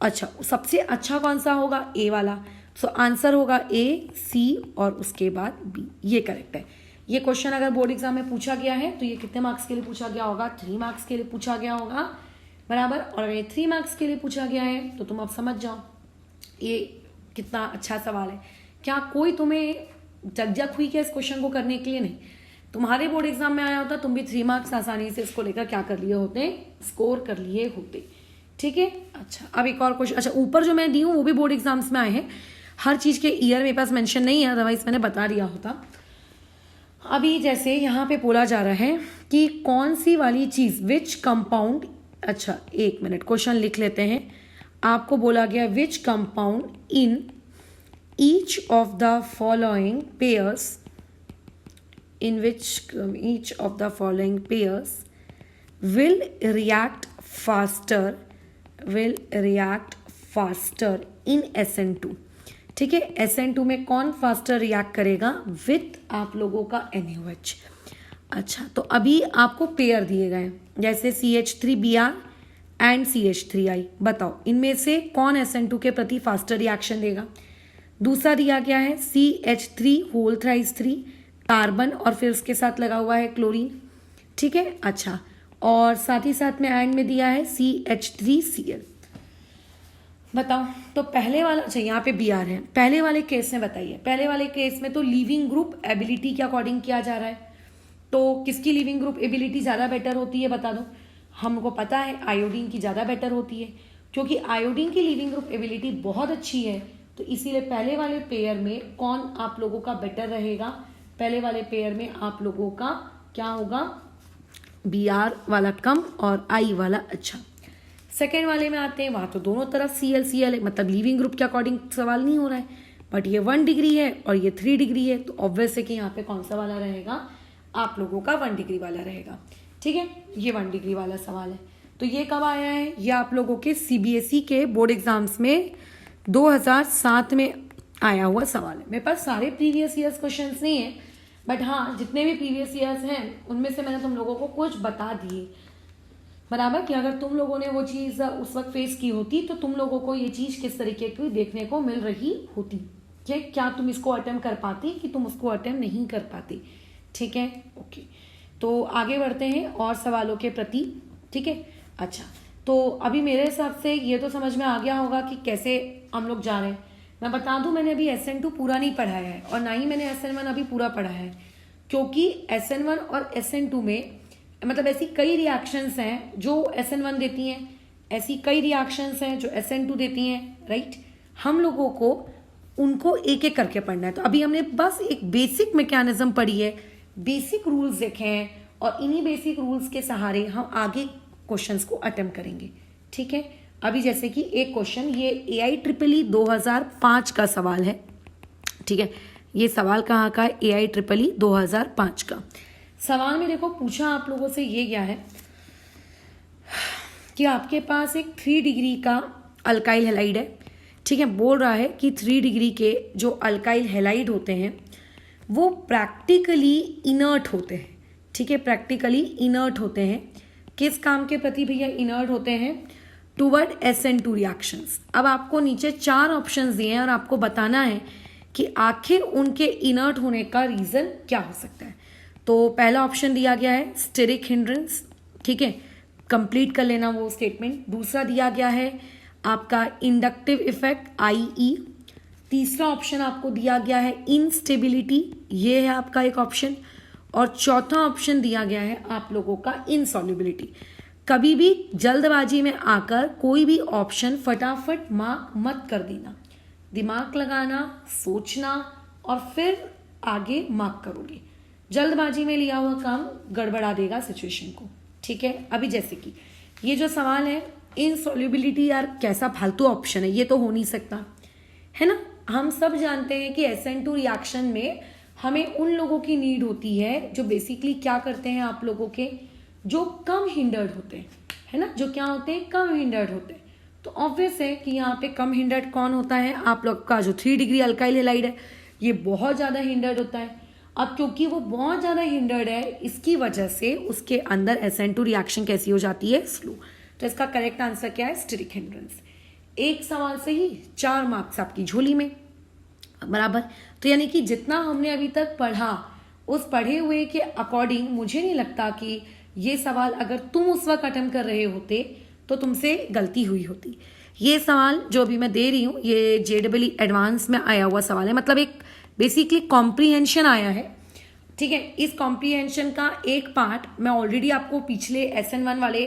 A: अच्छा, सबसे अच्छा कौन सा होगा, ए वाला। सो आंसर होगा ए, सी और उसके बाद बी, ये करेक्ट है। ये क्वेश्चन अगर बोर्ड एग्जाम में पूछा गया है तो ये कितने मार्क्स के लिए पूछा गया होगा, 3 मार्क्स के लिए पूछा गया होगा, बराबर। और अगर ये 3 मार्क्स के लिए पूछा गया है तो तुम अब समझ जाओ ये कितना अच्छा सवाल है। क्या कोई तुम्हें जगजग हुई क्या इस क्वेश्चन को करने के लिए, नहीं। तुम्हारे बोर्ड एग्जाम में आया होता, तुम भी 3 मार्क्स आसानी से इसको लेकर क्या कर लिए होते, स्कोर कर लिए होते। ठीक है, अच्छा अब एक और क्वेश्चन। अच्छा, ऊपर जो मैं दी हूँ वो भी बोर्ड एग्जाम्स में आए हैं, हर चीज़ के ईयर मेरे पास मेंशन नहीं है, अदरवाइज मैंने बता दिया होता। अभी जैसे यहाँ पे बोला जा रहा है कि कौन सी वाली चीज़, विच कंपाउंड, अच्छा 1 मिनट क्वेश्चन लिख लेते हैं। आपको बोला गया which compound in each of the following pairs, in which each of the following pairs will react faster in SN2। ठीक है, SN2 में कौन फास्टर रिएक्ट करेगा विथ आप लोगों का NaOH। अच्छा, तो अभी आपको पेयर दिए गए जैसे CH3Br एंड CH3I, बताओ इनमें से कौन SN2 के प्रति फास्टर रिएक्शन देगा। दूसरा दिया गया है CH3 होल थ्राइस 3 कार्बन, और फिर उसके साथ लगा हुआ है क्लोरीन। ठीक है, अच्छा, और साथ ही साथ में एंड में दिया है CH3Cl। बताओ, तो पहले वाला, अच्छा यहाँ पे Br है, पहले वाले केस में बताइए, पहले वाले केस में तो लिविंग ग्रुप एबिलिटी के अकॉर्डिंग किया जा रहा है, तो किसकी लिविंग ग्रुप एबिलिटी ज़्यादा बेटर होती है, बता दो। हमको पता है आयोडीन की ज़्यादा बेटर होती है, क्योंकि आयोडीन की लिविंग ग्रुप एबिलिटी बहुत अच्छी है, तो इसीलिए पहले वाले पेयर में कौन आप लोगों का बेटर रहेगा, पहले वाले पेयर में आप लोगों का क्या होगा, Br वाला कम और I वाला अच्छा। सेकेंड वाले में आते हैं, वहाँ तो दोनों तरफ Cl है, मतलब लिविंग ग्रुप के अकॉर्डिंग सवाल नहीं हो रहा है, बट ये 1 डिग्री है और ये 3 डिग्री है, तो ऑब्वियस है कि यहाँ पे कौन सा वाला रहेगा, आप लोगों का 1 डिग्री वाला रहेगा। ठीक है, ये 1 डिग्री वाला सवाल है। तो ये कब आया है, ये आप लोगों के CBSE के बोर्ड एग्जाम्स में 2007 में आया हुआ सवाल है। मेरे पास सारे प्रीवियस ईयर्स क्वेश्चंस नहीं है, बट हाँ जितने भी प्रीवियस ईयर्स हैं उनमें से मैंने तुम लोगों को कुछ बता दिए, बराबर, कि अगर तुम लोगों ने वो चीज़ उस वक्त फेस की होती तो तुम लोगों को ये चीज़ किस तरीके की देखने को मिल रही होती, कि क्या तुम इसको अटेम्प्ट कर पाती कि तुम उसको अटेम्प्ट नहीं कर पाती। ठीक है, ओके, तो आगे बढ़ते हैं और सवालों के प्रति। ठीक है, अच्छा, तो अभी मेरे हिसाब से ये तो समझ में आ गया होगा कि कैसे हम लोग जा रहे हैं। मैं बता दूं, मैंने अभी SN2 पूरा नहीं पढ़ाया है और ना ही मैंने SN1 अभी पूरा पढ़ा है, क्योंकि SN1 और SN2 में मतलब ऐसी कई रिएक्शंस हैं जो SN1 देती हैं, ऐसी कई रिएक्शंस हैं जो SN2 देती हैं, राइट। हम लोगों को उनको एक एक करके पढ़ना है। तो अभी हमने बस एक बेसिक मैकेनिज्म पढ़ी है, बेसिक रूल्स देखे हैं, और इन्हीं बेसिक रूल्स के सहारे हम आगे क्वेश्चंस को अटेम्प्ट करेंगे। ठीक है, अभी जैसे कि एक क्वेश्चन, ये AIEEE 2005 का सवाल है। ठीक है, ये सवाल कहाँ का है, AIEEE 2005 का। सवाल में देखो पूछा आप लोगों से ये क्या है कि आपके पास एक 3 डिग्री का अल्काइल हैलाइड है। ठीक है, बोल रहा है कि 3 डिग्री के जो अल्काइल हैलाइड होते हैं वो प्रैक्टिकली इनर्ट होते हैं। ठीक है, प्रैक्टिकली इनर्ट होते हैं, किस काम के प्रति भैया इनर्ट होते हैं, टुवर्ड SN2 रिएक्शंस। अब आपको नीचे 4 ऑप्शंस दिए हैं और आपको बताना है कि आखिर उनके इनर्ट होने का रीज़न क्या हो सकता है। तो पहला ऑप्शन दिया गया है स्टेरिक हिंड्रेंस। ठीक है, कंप्लीट कर लेना वो स्टेटमेंट। दूसरा दिया गया है आपका इंडक्टिव इफेक्ट IE। तीसरा ऑप्शन आपको दिया गया है इंस्टेबिलिटी, ये है आपका एक ऑप्शन। और चौथा ऑप्शन दिया गया है आप लोगों का इनसॉल्युबिलिटी। कभी भी जल्दबाजी में आकर कोई भी ऑप्शन फटाफट मार्क मत कर देना, दिमाग लगाना, सोचना और फिर आगे मार्क करोगे। जल्दबाजी में लिया हुआ काम गड़बड़ा देगा सिचुएशन को, ठीक है। अभी जैसे कि ये जो सवाल है इनसॉल्युबिलिटी, यार कैसा फालतू ऑप्शन है, ये तो हो नहीं सकता, है ना। हम सब जानते हैं कि SN2 रिएक्शन में हमें उन लोगों की नीड होती है जो बेसिकली क्या करते हैं, आप लोगों के जो कम हिंडर्ड होते हैं, है ना, जो क्या होते हैं, कम हिंडर्ड होते हैं। तो ऑब्वियस है कि यहाँ पे कम हिंडर्ड कौन होता है, आप लोग का जो 3 डिग्री अल्काइल हैलाइड है, ये बहुत ज़्यादा हिंडर्ड होता है। अब क्योंकि वो बहुत ज़्यादा हिंडर्ड है, इसकी वजह से उसके अंदर SN2 रिएक्शन कैसी हो जाती है, स्लो। तो इसका करेक्ट आंसर क्या है, स्टेरिक हिंड्रेंस। एक सवाल से ही 4 मार्क्स आपकी झोली में, बराबर। तो यानी कि जितना हमने अभी तक पढ़ा, उस पढ़े हुए के अकॉर्डिंग मुझे नहीं लगता कि ये सवाल अगर तुम उस वक्त अटेम्प्ट कर रहे होते तो तुमसे गलती हुई होती। ये सवाल जो अभी मैं दे रही हूँ ये JEE एडवांस में आया हुआ सवाल है, मतलब एक बेसिकली कॉम्प्रीहेंशन आया है, ठीक है। इस कॉम्प्रीहेंशन का एक पार्ट मैं ऑलरेडी आपको पिछले SN1 वाले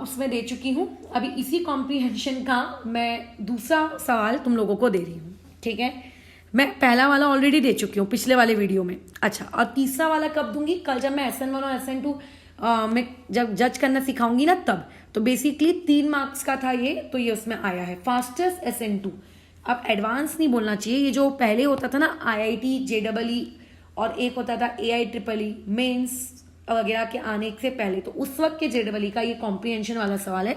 A: उसमें दे चुकी हूँ। अभी इसी कॉम्प्रीहेंशन का मैं दूसरा सवाल तुम लोगों को दे रही हूँ, ठीक है। मैं पहला वाला ऑलरेडी दे चुकी हूँ पिछले वाले वीडियो में। अच्छा, और तीसरा वाला कब दूंगी, कल जब मैं SN1 और SN2 में जब जज करना सिखाऊंगी ना तब। तो बेसिकली 3 मार्क्स का था ये, तो ये उसमें आया है फास्टेस्ट SN2। अब एडवांस नहीं बोलना चाहिए, ये जो पहले होता था ना IIT JEE और एक होता था AIEEE मेंस वगैरह के आने से पहले, तो उस वक्त के JEE का ये कॉम्प्रीहेंशन वाला सवाल है।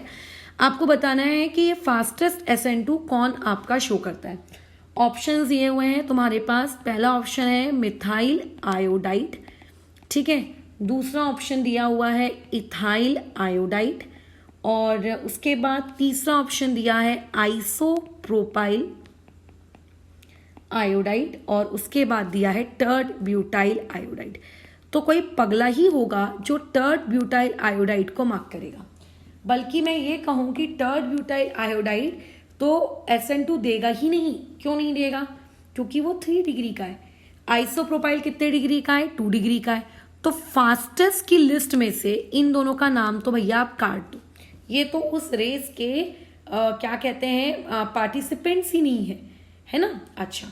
A: आपको बताना है कि ये फास्टेस्ट SN2 कौन आपका शो करता है। ऑप्शंस दिए हुए हैं तुम्हारे पास। पहला ऑप्शन है मिथाइल आयोडाइड, ठीक है। दूसरा ऑप्शन दिया हुआ है इथाइल आयोडाइड, और उसके बाद तीसरा ऑप्शन दिया है आइसोप्रोपाइल आयोडाइड, और उसके बाद दिया है टर्ड ब्यूटाइल आयोडाइड। तो कोई पगला ही होगा जो टर्ड ब्यूटाइल आयोडाइड को मार्क करेगा, बल्कि मैं ये कहूँ कि टर्ड ब्यूटाइल आयोडाइड तो SN2 देगा ही नहीं। क्यों नहीं देगा, क्योंकि वो 3 डिग्री का है। आइसोप्रोपाइल कितने डिग्री का है, 2 डिग्री का है। तो फास्टेस्ट की लिस्ट में से इन दोनों का नाम तो भैया आप काट दो, ये तो उस रेस के क्या कहते हैं पार्टिसिपेंट्स ही नहीं है, है ना। अच्छा,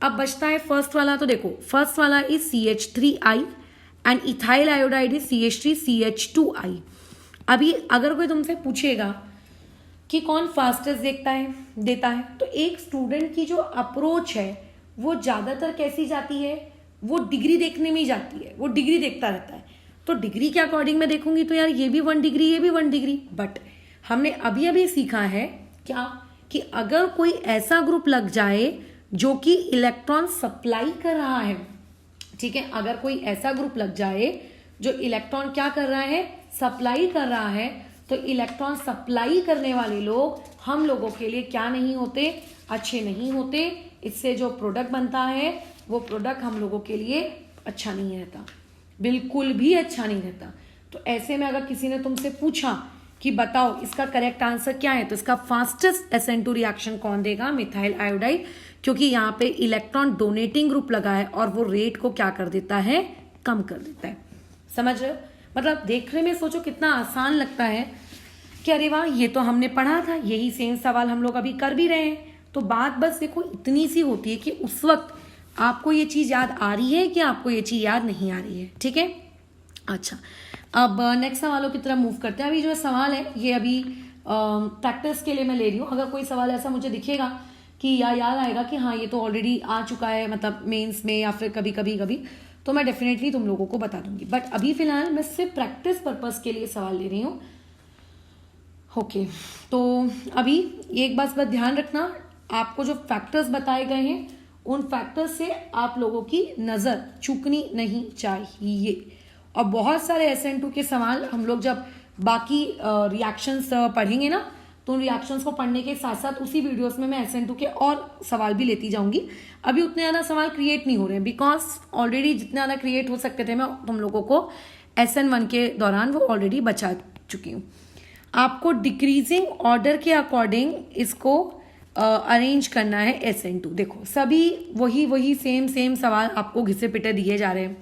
A: अब बचता है फर्स्ट वाला। तो देखो फर्स्ट वाला is CH3I and ethyl iodide is CH3CH2I। अभी अगर कोई तुमसे पूछेगा कि कौन फास्टेस्ट देता है, तो एक स्टूडेंट की जो अप्रोच है वो ज़्यादातर कैसी जाती है, वो डिग्री देखने में ही जाती है, वो डिग्री देखता रहता है। तो डिग्री के अकॉर्डिंग मैं देखूंगी तो यार ये भी 1 डिग्री, ये भी 1 डिग्री। बट हमने अभी अभी सीखा है क्या, कि अगर कोई ऐसा ग्रुप लग जाए जो कि इलेक्ट्रॉन सप्लाई कर रहा है, ठीक है, अगर कोई ऐसा ग्रुप लग जाए जो इलेक्ट्रॉन क्या कर रहा है, सप्लाई कर रहा है, तो इलेक्ट्रॉन सप्लाई करने वाले लोग हम लोगों के लिए क्या नहीं होते, अच्छे नहीं होते। इससे जो प्रोडक्ट बनता है वो प्रोडक्ट हम लोगों के लिए अच्छा नहीं रहता, बिल्कुल भी अच्छा नहीं रहता। तो ऐसे में अगर किसी ने तुमसे पूछा कि बताओ इसका करेक्ट आंसर क्या है, तो इसका फास्टेस्ट SN2 रिएक्शन कौन देगा, मिथाइल आयोडाइड, क्योंकि यहाँ पे इलेक्ट्रॉन डोनेटिंग ग्रुप लगा है और वो रेट को क्या कर देता है, कम कर देता है। समझ रहे हो, मतलब देखने में सोचो कितना आसान लगता है कि अरे वाह ये तो हमने पढ़ा था, यही सेम सवाल हम लोग अभी कर भी रहे हैं। तो बात बस देखो इतनी सी होती है कि उस वक्त आपको ये चीज़ याद आ रही है कि आपको ये चीज़ याद नहीं आ रही है, ठीक है। अच्छा, अब नेक्स्ट सवालों की तरफ मूव करते हैं। अभी जो सवाल है ये अभी प्रैक्टिस के लिए मैं ले रही हूँ। अगर कोई सवाल ऐसा मुझे दिखेगा कि याद आएगा कि हाँ ये तो ऑलरेडी आ चुका है, मतलब मेंस में या फिर कभी, तो मैं डेफिनेटली तुम लोगों को बता दूंगी। बट अभी फिलहाल मैं सिर्फ प्रैक्टिस पर्पस के लिए सवाल ले रही हूँ। ओके, तो अभी एक बात बस ध्यान रखना, आपको जो फैक्टर्स बताए गए हैं उन फैक्टर्स से आप लोगों की नज़र चूकनी नहीं चाहिए। और बहुत सारे SN2 के सवाल हम लोग जब बाकी रिएक्शंस पढ़ेंगे ना, तो उन रिएक्शंस को पढ़ने के साथ साथ उसी वीडियोस में मैं SN2 के और सवाल भी लेती जाऊंगी। अभी उतने ज़्यादा सवाल क्रिएट नहीं हो रहे हैं, बिकॉज ऑलरेडी जितने ज़्यादा क्रिएट हो सकते थे मैं तुम लोगों को SN1 के दौरान वो ऑलरेडी बचा चुकी हूँ। आपको डिक्रीजिंग ऑर्डर के अकॉर्डिंग इसको अरेंज करना है SN2। देखो सभी वही सेम सवाल आपको घिसे पिटे दिए जा रहे हैं।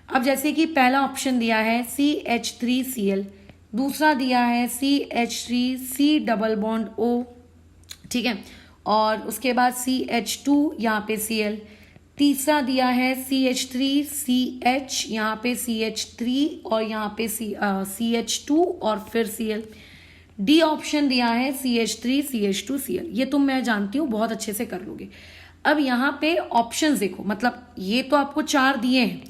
A: अब जैसे कि पहला ऑप्शन दिया है CH3Cl, दूसरा दिया है CH3C डबल बॉन्ड O, ठीक है, और उसके बाद CH2 यहाँ पे Cl, तीसरा दिया है CH3CH, यहाँ पे CH3 और यहाँ पे CH2 और फिर Cl। डी ऑप्शन दिया है CH3CH2Cl। ये तुम मैं जानती हूँ बहुत अच्छे से कर लोगे। अब यहाँ पे ऑप्शंस देखो, मतलब ये तो आपको 4 दिए हैं,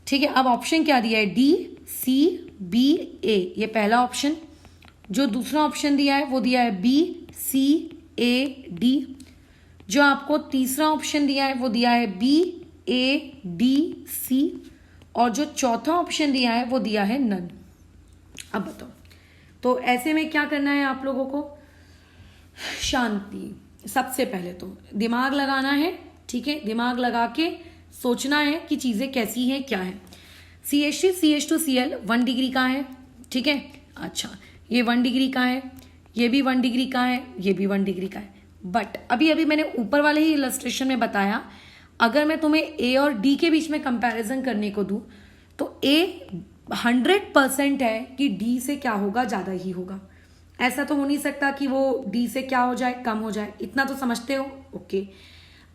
A: ठीक है। अब ऑप्शन क्या दिया है, DCBA, ये पहला ऑप्शन। जो दूसरा ऑप्शन दिया है वो दिया है BCAD। जो आपको तीसरा ऑप्शन दिया है वो दिया है BADC, और जो चौथा ऑप्शन दिया है वो दिया है नन। अब बताओ, तो ऐसे में क्या करना है आप लोगों को, शांति। सबसे पहले तो दिमाग लगाना है, ठीक है, दिमाग लगा के सोचना है कि चीज़ें कैसी हैं, क्या है। CH3CH2Cl 1 डिग्री का है, ठीक है। अच्छा, ये 1 डिग्री का है, ये भी 1 डिग्री का है, ये भी 1 डिग्री का है। बट अभी मैंने ऊपर वाले ही इलस्ट्रेशन में बताया, अगर मैं तुम्हें A और D के बीच में कंपैरिजन करने को दूं तो A 100% है कि D से क्या होगा, ज़्यादा ही होगा। ऐसा तो हो नहीं सकता कि वो D से क्या हो जाए, कम हो जाए। इतना तो समझते हो, ओके।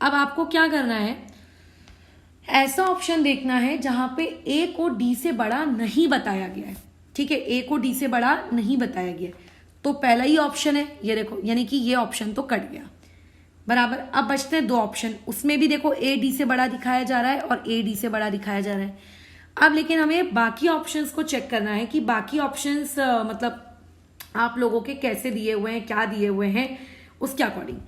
A: अब आपको क्या करना है, ऐसा ऑप्शन देखना है जहां पे A को D से बड़ा नहीं बताया गया है, ठीक है, A को D से बड़ा नहीं बताया गया। तो पहला ही ऑप्शन है, ये देखो, यानी कि ये ऑप्शन तो कट गया, बराबर। अब बचते हैं 2 ऑप्शन, उसमें भी देखो A D से बड़ा दिखाया जा रहा है और A D से बड़ा दिखाया जा रहा है। अब लेकिन हमें बाकी ऑप्शंस को चेक करना है कि बाकी ऑप्शंस मतलब आप लोगों के कैसे दिए हुए हैं, क्या दिए हुए हैं, उसके अकॉर्डिंग।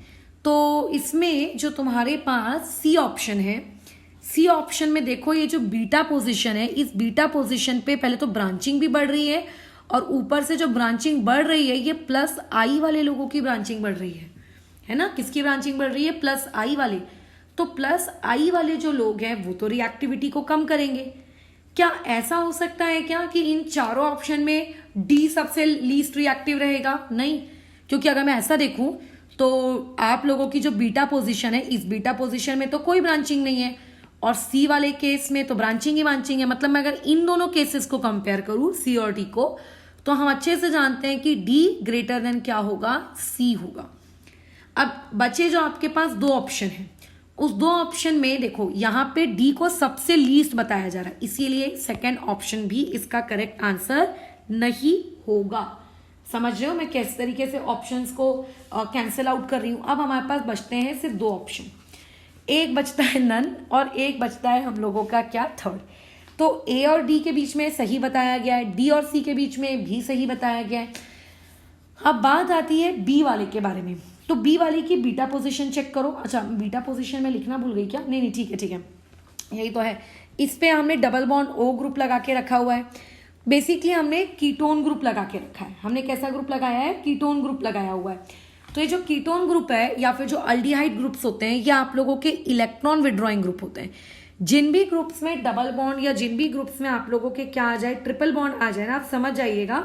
A: तो इसमें जो तुम्हारे पास C ऑप्शन है, C ऑप्शन में देखो ये जो बीटा पोजीशन है, इस बीटा पोजीशन पे पहले तो ब्रांचिंग भी बढ़ रही है, और ऊपर से जो ब्रांचिंग बढ़ रही है ये +I वाले लोगों की ब्रांचिंग बढ़ रही है ना। किसकी ब्रांचिंग बढ़ रही है, +I वाले। तो +I वाले जो लोग हैं वो तो रिएक्टिविटी को कम करेंगे। क्या ऐसा हो सकता है क्या कि इन चारों ऑप्शन में D सबसे लीस्ट रिएक्टिव रहेगा? नहीं, क्योंकि अगर मैं ऐसा देखूं तो आप लोगों की जो बीटा पोजीशन है, इस बीटा पोजीशन में तो कोई ब्रांचिंग नहीं है, और C वाले केस में तो ब्रांचिंग ही ब्रांचिंग है। मतलब मैं अगर इन दोनों केसेस को कंपेयर करूं, C और D को, तो हम अच्छे से जानते हैं कि D ग्रेटर देन क्या होगा, C होगा। अब बचे जो आपके पास 2 ऑप्शन हैं, उस 2 ऑप्शन में देखो यहाँ पे D को सबसे लीस्ट बताया जा रहा है, इसीलिए सेकंड ऑप्शन भी इसका करेक्ट आंसर नहीं होगा। समझ रहे हो मैं किस तरीके से ऑप्शंस को कैंसिल आउट कर रही हूं। अब हमारे पास बचते हैं सिर्फ 2 ऑप्शन, एक बचता है नन और एक बचता है हम लोगों का क्या, थर्ड। तो A और D के बीच में सही बताया गया है, D और C के बीच में भी सही बताया गया है। अब बात आती है B वाले के बारे में। तो B वाले की बीटा पोजीशन चेक करो। अच्छा, बीटा पोजीशन में लिखना भूल गई क्या? नहीं, ठीक है, यही तो है। इस पे हमने डबल बॉन्ड O ग्रुप लगा के रखा हुआ है। बेसिकली हमने कीटोन ग्रुप लगा के रखा है। हमने कैसा ग्रुप लगाया है? कीटोन ग्रुप लगाया हुआ है। तो ये जो कीटोन ग्रुप है या फिर जो अल्डिहाइड ग्रुप्स होते हैं, ये आप लोगों के इलेक्ट्रॉन विड्रॉइंग ग्रुप होते हैं। जिन भी ग्रुप्स में डबल बॉन्ड या जिन भी ग्रुप्स में आप लोगों के क्या आ जाए, ट्रिपल बॉन्ड आ जाए ना, आप समझ जाइएगा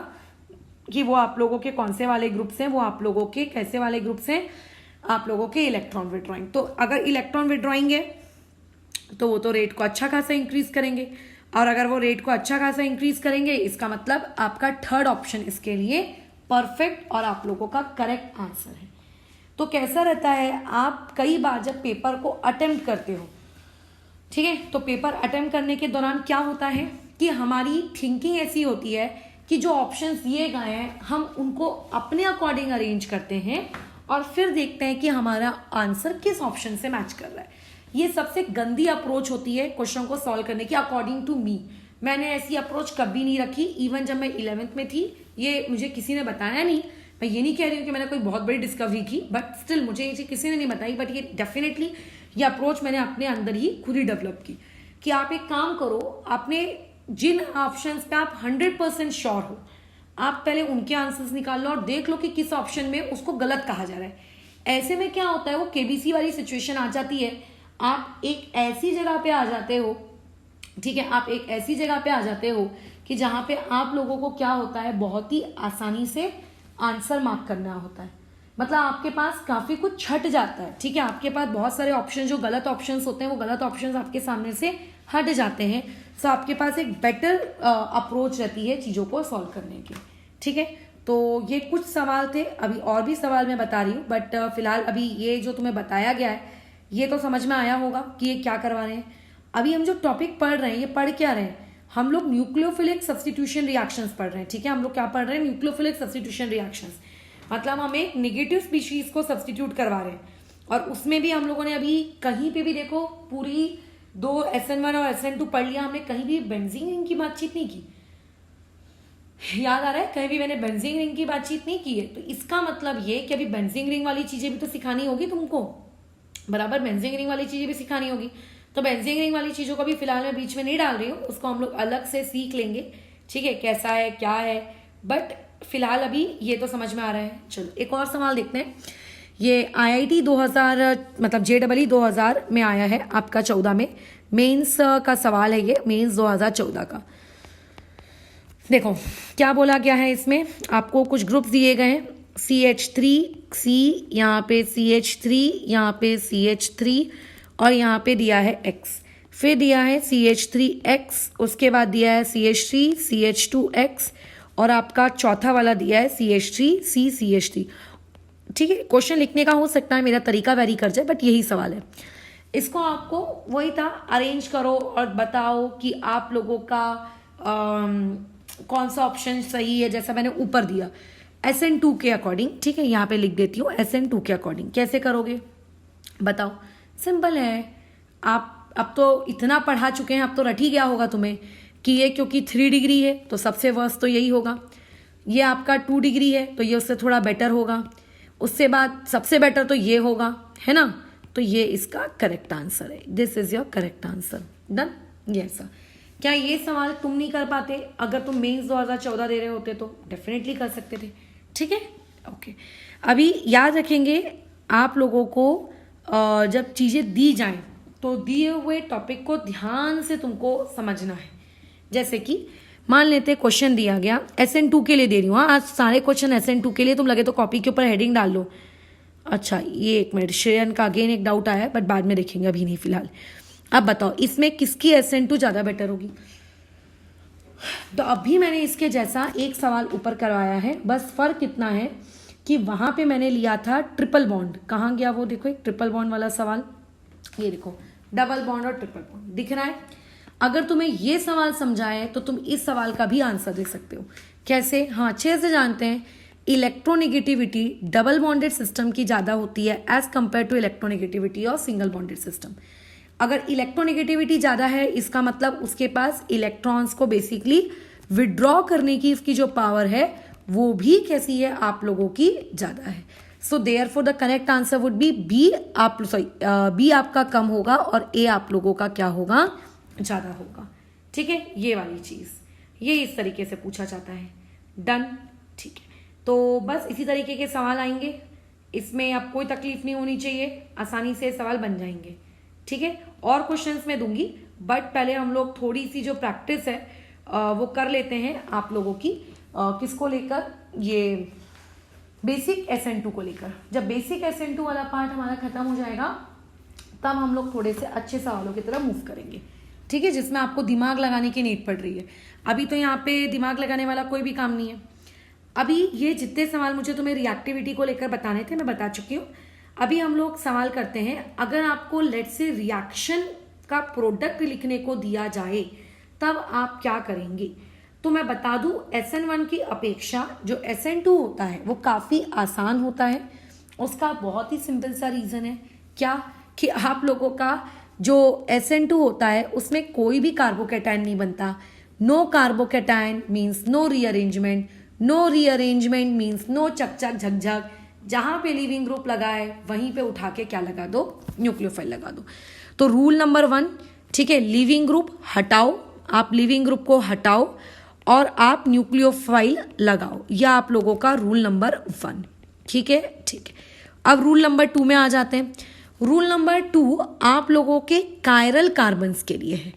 A: कि वो आप लोगों के कौन से वाले ग्रुप्स हैं, वो आप लोगों के कैसे वाले ग्रुप्स हैं, आप लोगों के इलेक्ट्रॉन विड्रॉइंग। तो अगर इलेक्ट्रॉन विड्रॉइंग है तो वो तो रेट को अच्छा खासा इंक्रीज करेंगे, और अगर वो रेट को अच्छा खासा इंक्रीज करेंगे, इसका मतलब आपका थर्ड ऑप्शन इसके लिए परफेक्ट और आप लोगों का करेक्ट आंसर है। तो कैसा रहता है, आप कई बार जब पेपर को अटेम्प्ट करते हो, ठीक है, तो पेपर अटेम्प्ट करने के दौरान क्या होता है कि हमारी थिंकिंग ऐसी होती है कि जो ऑप्शंस दिए गए हैं हम उनको अपने अकॉर्डिंग अरेंज करते हैं और फिर देखते हैं कि हमारा आंसर किस ऑप्शन से मैच कर रहा है। ये सबसे गंदी अप्रोच होती है क्वेश्चन को सॉल्व करने की, अकॉर्डिंग टू मी। मैंने ऐसी अप्रोच कभी नहीं रखी, इवन जब मैं 11th में थी, ये मुझे किसी ने बताया नहीं। मैं ये नहीं कह रही हूँ कि मैंने कोई बहुत बड़ी डिस्कवरी की, बट स्टिल मुझे ये चीज़ किसी ने नहीं बताई, बट ये डेफिनेटली ये अप्रोच मैंने अपने अंदर ही खुद ही डेवलप की कि आप एक काम करो, आपने जिन ऑप्शंस पे आप 100% श्योर हो, आप पहले उनके आंसर्स निकाल लो और देख लो कि किस ऑप्शन में उसको गलत कहा जा रहा है। ऐसे में क्या होता है, वो केबीसी वाली सिचुएशन आ जाती है। आप एक ऐसी जगह पे आ जाते हो, ठीक है, आप एक ऐसी जगह पे आ जाते हो कि जहां पे आप लोगों को क्या होता है, बहुत ही आसानी से आंसर मार्क करना होता है। मतलब आपके पास काफ़ी कुछ छट जाता है, ठीक है। आपके पास बहुत सारे ऑप्शन, जो गलत ऑप्शंस होते हैं वो गलत ऑप्शंस आपके सामने से हट जाते हैं। सो आपके पास एक बेटर अप्रोच रहती है चीज़ों को सॉल्व करने की, ठीक है। तो ये कुछ सवाल थे, अभी और भी सवाल मैं बता रही हूँ, बट फिलहाल अभी ये जो तुम्हें बताया गया है ये तो समझ में आया होगा कि ये क्या करवा रहे हैं। अभी हम जो टॉपिक पढ़ रहे हैं ये पढ़ क्या रहे हैं, हम लोग न्यूक्लियोफिलिक सब्स्टिट्यूशन रिएक्शंस पढ़ रहे हैं, ठीक है। हम लोग क्या पढ़ रहे हैं, न्यूक्लियोफिलिक सब्स्टिट्यूशन रिएक्शंस। मतलब हम एक नेगेटिव स्पीशीज को सब्स्टिट्यूट करवा रहे हैं, और उसमें भी हम लोगों ने अभी कहीं पे भी देखो पूरी 2 SN1 और SN2 पढ़ लिया, हमने कहीं भी बेंजीन रिंग की बातचीत नहीं की। याद आ रहा है, कहीं भी मैंने बेंजीन रिंग की बातचीत नहीं की है। तो इसका मतलब ये कि अभी बेंजीन रिंग वाली चीजें भी तो सिखानी होगी तुमको, बराबर बेंजीन रिंग वाली चीजें भी सिखानी होगी। तो बेंजीन रिंग वाली चीजों को भी फिलहाल मैं बीच में नहीं डाल रही हूँ, उसको हम लोग अलग से सीख लेंगे, ठीक है, कैसा है क्या है। बट फिलहाल अभी ये तो समझ में आ रहा है। चलो एक और सवाल देखते हैं। ये IIT 2000 मतलब JEE 2000 में आया है आपका 14 में, मेंस का सवाल है ये, मेंस 2014 का। देखो क्या बोला गया है इसमें, आपको कुछ ग्रुप्स दिए गए हैं, CH3C, यहाँ पे CH3, यहाँ पे CH3 और यहाँ पे दिया है X, फिर दिया है CH3X, उसके बाद दिया है CH3 CH2X और आपका चौथा वाला दिया है CH3C CH3, ठीक है। क्वेश्चन लिखने का हो सकता है मेरा तरीका वेरी कर जाए, बट यही सवाल है। इसको आपको वही था, अरेंज करो और बताओ कि आप लोगों का कौन सा ऑप्शन सही है, जैसा मैंने ऊपर दिया SN2 के अकॉर्डिंग, ठीक है। यहाँ पे लिख देती हूँ SN2 के अकॉर्डिंग। कैसे करोगे बताओ, सिंपल है। आप अब तो इतना पढ़ा चुके हैं, अब तो रट ही गया होगा तुम्हें कि ये क्योंकि 3 डिग्री है तो सबसे वर्स्ट तो यही होगा, ये आपका 2 डिग्री है तो ये उससे थोड़ा बेटर होगा, उससे बाद सबसे बेटर तो ये होगा, है ना। तो ये इसका करेक्ट आंसर है, this is your correct answer. Done, yes sir. क्या ये सवाल तुम नहीं कर पाते, अगर तुम मेंस 2014 दे रहे होते तो डेफिनेटली कर सकते थे, ठीक है, ओके। अभी याद रखेंगे आप लोगों को जब चीज़ें दी जाएं तो दिए हुए टॉपिक को ध्यान से तुमको समझना है। जैसे कि मान लेते क्वेश्चन दिया गया, SN2 के लिए दे रही हूँ, आज सारे क्वेश्चन SN2 के लिए, तुम लगे तो कॉपी के ऊपर हेडिंग डाल लो। अच्छा ये एक मिनट, श्रेयन का अगेन एक डाउट आया, बट बाद में देखेंगे, अभी नहीं फिलहाल। अब बताओ इसमें किसकी SN2 ज़्यादा बेटर होगी। तो अभी मैंने इसके जैसा एक सवाल ऊपर करवाया है, बस फर्क इतना है कि वहां पे मैंने लिया था ट्रिपल बॉन्ड। कहाँ गया वो, देखो एक ट्रिपल बॉन्ड वाला सवाल, ये देखो डबल बॉन्ड और ट्रिपल बॉन्ड दिख रहा है। अगर तुम्हें ये सवाल समझाए तो तुम इस सवाल का भी आंसर दे सकते हो। कैसे, हाँ अच्छे से जानते हैं, इलेक्ट्रोनेगेटिविटी डबल बॉन्डेड सिस्टम की ज़्यादा होती है एज कंपेयर टू इलेक्ट्रोनेगेटिविटी और सिंगल बॉन्डेड सिस्टम। अगर इलेक्ट्रोनेगेटिविटी ज़्यादा है इसका मतलब उसके पास इलेक्ट्रॉन्स को बेसिकली विड्रॉ करने की उसकी जो पावर है वो भी कैसी है, आप लोगों की ज़्यादा है। So therefore the correct answer would be B, B आपका कम होगा और ए आप लोगों का क्या होगा, ज़्यादा होगा, ठीक है। ये वाली चीज़ ये इस तरीके से पूछा जाता है। डन, ठीक है। तो बस इसी तरीके के सवाल आएंगे, इसमें अब कोई तकलीफ नहीं होनी चाहिए, आसानी से सवाल बन जाएंगे, ठीक है। और क्वेश्चंस मैं दूंगी, बट पहले हम लोग थोड़ी सी जो प्रैक्टिस है वो कर लेते हैं आप लोगों की, किसको लेकर, ये बेसिक SN2 को लेकर। जब बेसिक SN2 वाला पार्ट हमारा खत्म हो जाएगा तब हम लोग थोड़े से अच्छे सवालों की तरफ मूव करेंगे, ठीक है, जिसमें आपको दिमाग लगाने की नीड पड़ रही है। अभी तो यहाँ पे दिमाग लगाने वाला कोई भी काम नहीं है। अभी ये जितने सवाल मुझे तुम्हें रिएक्टिविटी को लेकर बताने थे मैं बता चुकी हूँ। अभी हम लोग सवाल करते हैं, अगर आपको लेट से रिएक्शन का प्रोडक्ट लिखने को दिया जाए तब आप क्या करेंगे। तो मैं बता दूं SN1 की अपेक्षा जो SN2 होता है वो काफ़ी आसान होता है। उसका बहुत ही सिंपल सा रीज़न है, क्या कि आप लोगों का जो SN2 होता है उसमें कोई भी कार्बोकैटायन नहीं बनता। No carbocation means no rearrangement, no rearrangement means no चकचक झकझक। जहां पे लिविंग ग्रुप लगा है वहीं पे उठा के क्या लगा दो, न्यूक्लियोफाइल लगा दो। तो रूल नंबर 1, ठीक है, लिविंग ग्रुप हटाओ, आप लिविंग ग्रुप को हटाओ और आप न्यूक्लियोफाइल लगाओ, यह आप लोगों का रूल नंबर 1, ठीक है, ठीक है। अब रूल नंबर 2 में आ जाते हैं। रूल नंबर 2 आप लोगों के कायरल कार्बन्स के लिए है।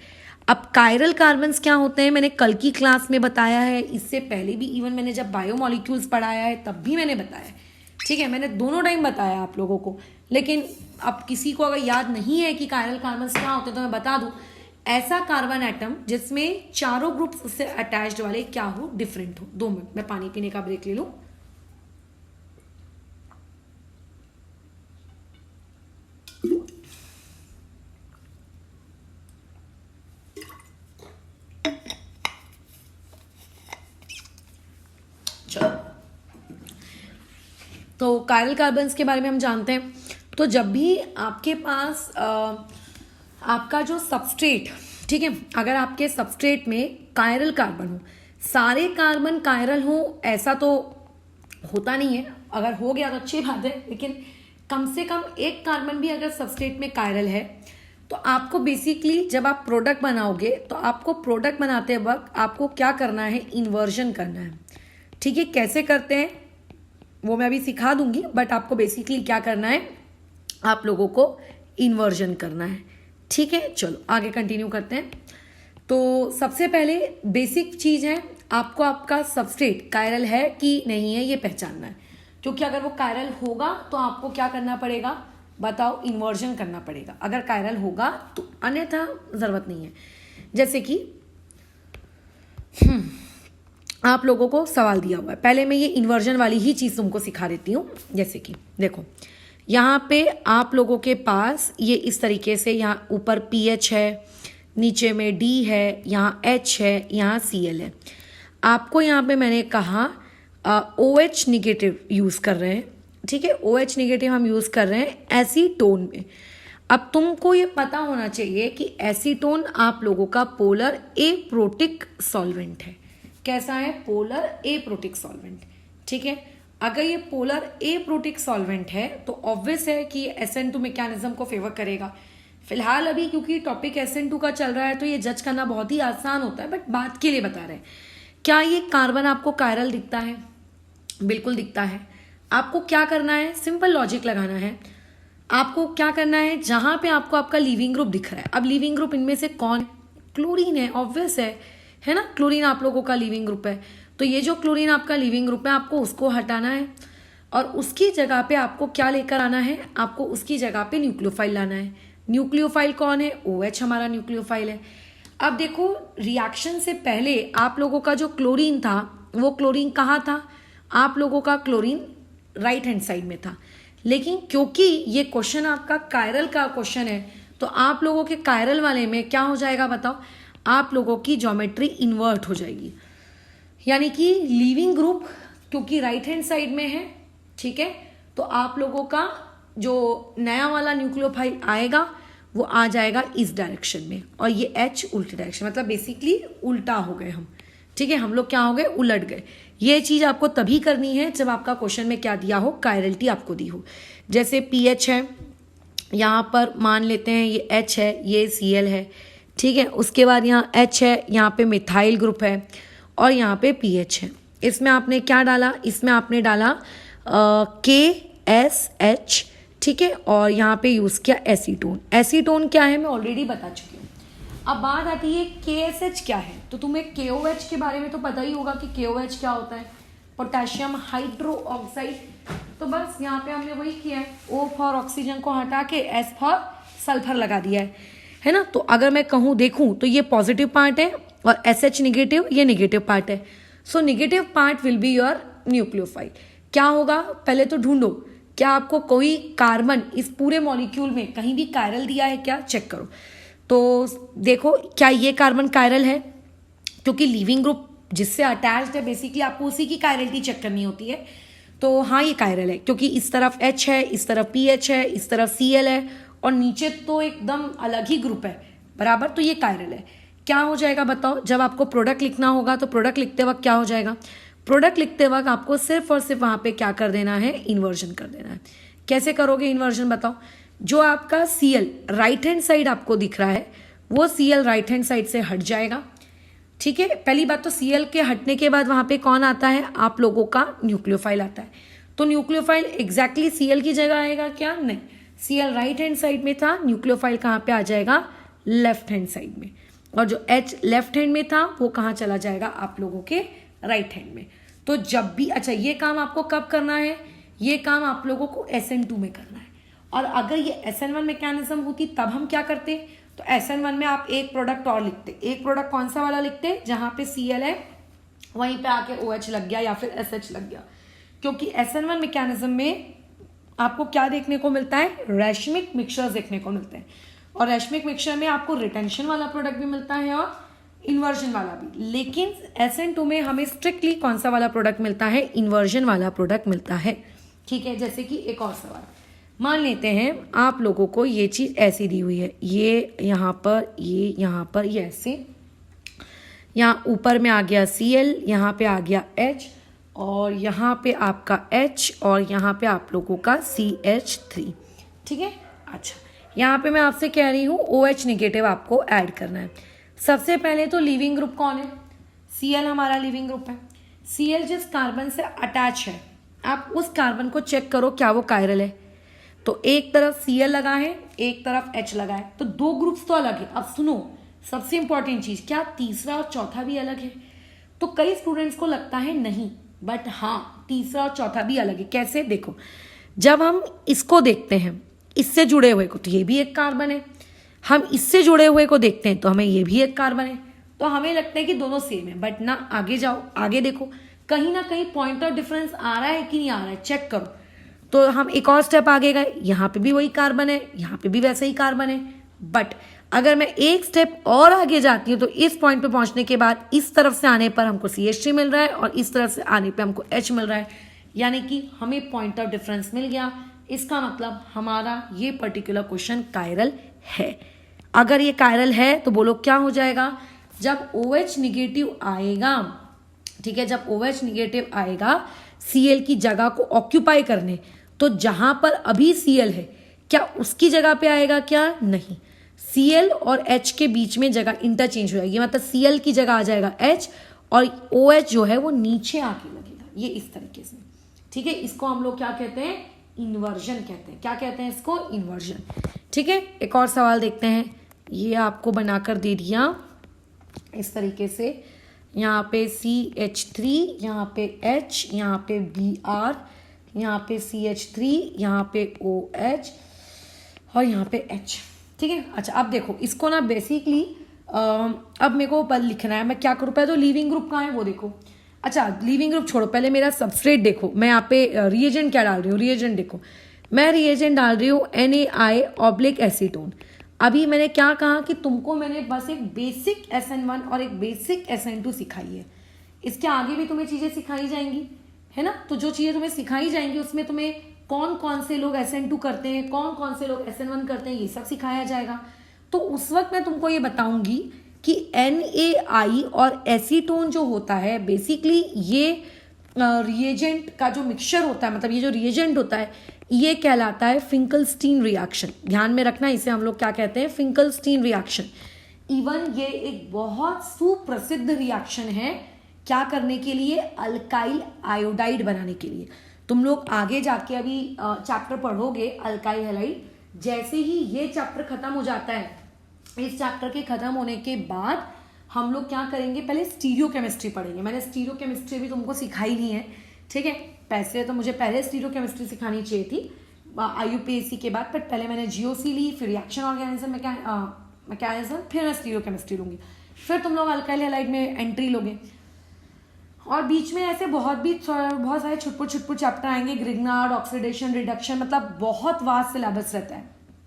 A: अब कायरल कार्बन्स क्या होते हैं मैंने कल की क्लास में बताया है, इससे पहले भी इवन मैंने जब बायोमॉलिक्यूल्स पढ़ाया है तब भी मैंने बताया है। ठीक है, मैंने दोनों टाइम बताया आप लोगों को, लेकिन अब किसी को अगर याद नहीं है कि कायरल कार्बन क्या होते हैं तो मैं बता दूं, ऐसा कार्बन एटम जिसमें चारों ग्रुप्स उससे अटैच्ड वाले क्या हो, डिफरेंट हो। 2 मिनट मैं पानी पीने का ब्रेक ले लूं। तो कायरल कार्बन्स के बारे में हम जानते हैं। तो जब भी आपके पास आपका जो सबस्ट्रेट, ठीक है, अगर आपके सबस्ट्रेट में कायरल कार्बन हो, सारे कार्बन कायरल हो ऐसा तो होता नहीं है, अगर हो गया तो अच्छी बात है, लेकिन कम से कम एक कार्बन भी अगर सबस्ट्रेट में कायरल है तो आपको बेसिकली जब आप प्रोडक्ट बनाओगे तो आपको प्रोडक्ट बनाते वक्त आपको क्या करना है, इन्वर्जन करना है। ठीक है, कैसे करते हैं वो मैं अभी सिखा दूंगी, बट आपको बेसिकली क्या करना है, आप लोगों को इन्वर्जन करना है। ठीक है, चलो आगे कंटिन्यू करते हैं। तो सबसे पहले बेसिक चीज़ है, आपको आपका सबस्ट्रेट कायरल है कि नहीं है ये पहचानना है, क्योंकि अगर वो कायरल होगा तो आपको क्या करना पड़ेगा, बताओ, इन्वर्जन करना पड़ेगा। अगर कायरल होगा तो, अन्यथा ज़रूरत नहीं है। जैसे कि आप लोगों को सवाल दिया हुआ है, पहले मैं ये इन्वर्जन वाली ही चीज़ तुमको सिखा देती हूँ। जैसे कि देखो, यहाँ पे आप लोगों के पास ये इस तरीके से, यहाँ ऊपर पीएच है, नीचे में डी है, यहाँ एच है, यहाँ सीएल है। आपको यहाँ पे मैंने कहा OH निगेटिव यूज़ कर रहे हैं। ठीक है, OH निगेटिव हम यूज़ कर रहे हैं एसीटोन में। अब तुमको ये पता होना चाहिए कि एसीटोन आप लोगों का पोलर एप्रोटिक सॉल्वेंट है। कैसा है, पोलर एप्रोटिक सॉल्वेंट। ठीक है, अगर ये पोलर एप्रोटिक सॉल्वेंट है तो ऑब्वियस है कि SN2 मैकेनिज्म को फेवर करेगा। फिलहाल अभी क्योंकि टॉपिक SN2 का चल रहा है तो ये जज करना बहुत ही आसान होता है, बट बात के लिए बता रहे हैं। क्या ये कार्बन आपको कायरल दिखता है? बिल्कुल दिखता है। आपको क्या करना है, सिंपल लॉजिक लगाना है। आपको क्या करना है, जहां पे आपको आपका लीविंग ग्रुप दिख रहा है, अब लीविंग ग्रुप इनमें से कौन है, क्लोरीन है, ऑब्वियस है ना, क्लोरीन आप लोगों का लीविंग ग्रुप है। तो ये जो क्लोरीन आपका लीविंग ग्रुप है, आपको उसको हटाना है और उसकी जगह पे आपको क्या लेकर आना है, आपको उसकी जगह पे न्यूक्लियोफाइल लाना है। न्यूक्लियोफाइल कौन है, OH हमारा न्यूक्लियोफाइल है। अब देखो, रिएक्शन से पहले आप लोगों का जो क्लोरीन था वो क्लोरीन कहाँ था, आप लोगों का क्लोरीन राइट हैंड साइड में था। लेकिन क्योंकि ये क्वेश्चन आपका कायरल का क्वेश्चन है तो आप लोगों के कायरल वाले में क्या हो जाएगा बताओ, आप लोगों की ज्योमेट्री इन्वर्ट हो जाएगी। यानी कि लीविंग ग्रुप क्योंकि राइट हैंड साइड में है, ठीक है, तो आप लोगों का जो नया वाला न्यूक्लियोफाइल आएगा वो आ जाएगा इस डायरेक्शन में, और ये H उल्टी डायरेक्शन, मतलब बेसिकली उल्टा हो गए हम। ठीक है, हम लोग क्या हो गए, उलट गए। ये चीज़ आपको तभी करनी है जब आपका क्वेश्चन में क्या दिया हो, कायरलिटी आपको दी हो। जैसे पीएच है, यहाँ पर मान लेते हैं ये H है, ये Cl है। ठीक है, उसके बाद यहाँ H है, यहाँ पे मिथाइल ग्रुप है और यहाँ पे पीएच है। इसमें आपने क्या डाला, इसमें आपने डाला KSH, ठीक है, और यहाँ पे यूज़ किया एसीटोन। एसीटोन क्या है मैं ऑलरेडी बता चुकी हूँ। अब बात आती है KSH क्या है, तो तुम्हें KOH के बारे में तो पता ही होगा कि KOH क्या होता है, पोटेशियम हाइड्रो ऑक्साइड। तो बस यहाँ पे हमने वही किया है, O फॉर ऑक्सीजन को हटा के S फॉर सल्फर लगा दिया है ना। तो अगर मैं कहूँ देखूँ तो ये पॉजिटिव पार्ट है और SH निगेटिव ये निगेटिव पार्ट है। So negative part will be your nucleophile. क्या होगा, पहले तो ढूंढो क्या आपको कोई कार्बन इस पूरे मॉलिक्यूल में कहीं भी कायरल दिया है क्या, चेक करो। तो देखो क्या ये कार्बन कायरल है, क्योंकि लीविंग ग्रुप जिससे अटैच्ड है बेसिकली आपको उसी की कायरलिटी चेक करनी होती है। तो हाँ ये कायरल है, क्योंकि इस तरफ H है, इस तरफ PH है, इस तरफ Cl है और नीचे तो एकदम अलग ही ग्रुप है, बराबर। तो ये कायरल है। क्या हो जाएगा बताओ, जब आपको प्रोडक्ट लिखना होगा तो प्रोडक्ट लिखते वक्त क्या हो जाएगा, प्रोडक्ट लिखते वक्त आपको सिर्फ और सिर्फ वहाँ पे क्या कर देना है, इन्वर्जन कर देना है। कैसे करोगे इन्वर्जन बताओ, जो आपका Cl राइट हैंड साइड आपको दिख रहा है वो Cl राइट हैंड साइड से हट जाएगा। ठीक है, पहली बात तो Cl के हटने के बाद वहाँ पे कौन आता है, आप लोगों का न्यूक्लियोफाइल आता है। तो न्यूक्लियोफाइल एग्जैक्टली Cl की जगह आएगा क्या, नहीं, Cl राइट हैंड साइड में था, न्यूक्लियोफाइल कहाँ पे आ जाएगा, लेफ्ट हैंड साइड में, और जो H लेफ्ट हैंड में था वो कहाँ चला जाएगा, आप लोगों के राइट हैंड में। तो जब भी, अच्छा ये काम आपको कब करना है, ये काम आप लोगों को SN2 में करना है। और अगर ये SN1 मैकेनिज्म होती तब हम क्या करते, तो SN1 में आप एक प्रोडक्ट और लिखते। एक प्रोडक्ट कौन सा वाला लिखते, जहाँ पे Cl है वहीं पे आके OH लग गया या फिर SH लग गया। क्योंकि SN1 मैकेनिज्म में आपको क्या देखने को मिलता है, रैशमिक मिक्सचर्स देखने को मिलते हैं। और रैशमिक मिक्सचर में आपको रिटेंशन वाला प्रोडक्ट भी मिलता है और इन्वर्जन वाला भी। लेकिन SN2 में हमें स्ट्रिक्टली कौन सा वाला प्रोडक्ट मिलता है, इन्वर्जन वाला प्रोडक्ट मिलता है। ठीक है, जैसे कि एक और सवाल मान लेते हैं आप लोगों को ये चीज़ ऐसी दी हुई है, ये यहाँ पर ये ऐसे, यहाँ ऊपर में आ गया Cl, यहाँ पे आ गया H, और यहाँ पे आपका H, और यहाँ पे आप लोगों का CH3। ठीक है, अच्छा यहाँ पे मैं आपसे कह रही हूँ OH निगेटिव आपको ऐड करना है। सबसे पहले तो लिविंग ग्रुप कौन है, Cl हमारा लिविंग ग्रुप है। Cl जिस कार्बन से अटैच है, आप उस कार्बन को चेक करो क्या वो कायरल है। तो एक तरफ Cl लगा है, एक तरफ H लगा है, तो दो ग्रुप्स तो अलग है। अब सुनो सबसे इंपॉर्टेंट चीज, क्या तीसरा और चौथा भी अलग है? तो कई स्टूडेंट्स को लगता है नहीं, बट हाँ तीसरा और चौथा भी अलग है। कैसे, देखो जब हम इसको देखते हैं इससे जुड़े हुए को, तो ये भी एक कार्बन है। हम इससे जुड़े हुए को देखते हैं तो हमें ये भी एक कार्बन है। तो हमें लगता है कि दोनों सेम है, बट ना, आगे जाओ, आगे देखो, कहीं ना कहीं पॉइंट ऑफ डिफरेंस आ रहा है कि नहीं आ रहा है, चेक करो। तो हम एक और स्टेप आगे गए, यहाँ पे भी वही कार्बन है, यहाँ पे भी वैसे ही कार्बन है। बट अगर मैं एक स्टेप और आगे जाती हूँ तो इस पॉइंट पे पहुंचने के बाद इस तरफ से आने पर हमको CH3 मिल रहा है और इस तरफ से आने पे हमको H मिल रहा है, यानी कि हमें पॉइंट ऑफ डिफरेंस मिल गया। इसका मतलब हमारा ये पर्टिकुलर क्वेश्चन कायरल है। अगर ये कायरल है तो बोलो क्या हो जाएगा, जब OH निगेटिव आएगा, ठीक है, जब OH निगेटिव आएगा Cl की जगह को ऑक्यूपाई करने, तो जहां पर अभी Cl है क्या उसकी जगह पे आएगा, क्या नहीं, Cl और H के बीच में जगह इंटरचेंज हो जाएगी। मतलब Cl की जगह आ जाएगा H और OH जो है वो नीचे आके लगेगा, ये इस तरीके से। ठीक है, इसको हम लोग क्या कहते हैं, इन्वर्जन कहते हैं। क्या कहते हैं इसको, इन्वर्जन। ठीक है, एक और सवाल देखते हैं। ये आपको बनाकर दे दिया इस तरीके से, यहाँ पे CH3, यहाँ पे H, यहाँ पे Br, यहाँ पे CH3, यहाँ पे OH और यहाँ पे H। ठीक है, अच्छा अब देखो इसको ना बेसिकली अब मेरे को पर लिखना है, मैं क्या करूँ, पहले तो लिविंग ग्रुप कहाँ है वो देखो। अच्छा लिविंग ग्रुप छोड़ो, पहले मेरा सबस्ट्रेट देखो। मैं यहाँ पे रिएजेंट क्या डाल रही हूँ, रिएजेंट देखो, मैं रिएजेंट डाल रही हूँ NaI एसीटोन। अभी मैंने क्या कहा कि तुमको मैंने बस एक बेसिक SN1 और एक बेसिक SN2 सिखाई है। इसके आगे भी तुम्हें चीज़ें सिखाई जाएंगी, है ना। तो जो चीज़ें तुम्हें सिखाई जाएंगी उसमें तुम्हें कौन कौन से लोग SN2 करते हैं, कौन कौन से लोग SN1 करते हैं, ये सब सिखाया जाएगा। तो उस वक्त मैं तुमको ये बताऊंगी कि NaI और एसीटोन जो होता है, बेसिकली ये रिएजेंट का जो मिक्सचर होता है, मतलब ये जो रिएजेंट होता है ये कहलाता है फिंकलस्टीन रिएक्शन। ध्यान में रखना, इसे हम लोग क्या कहते हैं, फिंकलस्टीन रिएक्शन। इवन ये एक बहुत सुप्रसिद्ध रिएक्शन है, क्या करने के लिए, अल्काइल आयोडाइड बनाने के लिए। तुम लोग आगे जाके अभी चैप्टर पढ़ोगे अल्काइल हैलाइड। जैसे ही ये चैप्टर खत्म हो जाता है, इस चैप्टर के खत्म होने के बाद हम लोग क्या करेंगे, पहले स्टीरियोकेमिस्ट्री पढ़ेंगे। मैंने स्टीरियोकेमिस्ट्री भी तुमको सिखाई नहीं है, ठीक है। पैसे तो मुझे पहले स्टीरियोकेमिस्ट्री सिखानी चाहिए थी IUPAC के बाद, बट पहले मैंने GOC ली, फिर रिएक्शन ऑर्गेनिज्म मैकेनिज्म, फिर मैं स्टीरियोकेमिस्ट्री लूंगी, फिर तुम लोग अल्काइल हैलाइड में एंट्री लोगे। और बीच में ऐसे बहुत सारे छुटपुट चैप्टर आएंगे, ग्रिग्नार्ड, ऑक्सीडेशन, रिडक्शन, मतलब बहुत वास्ट सिलेबस रहता है,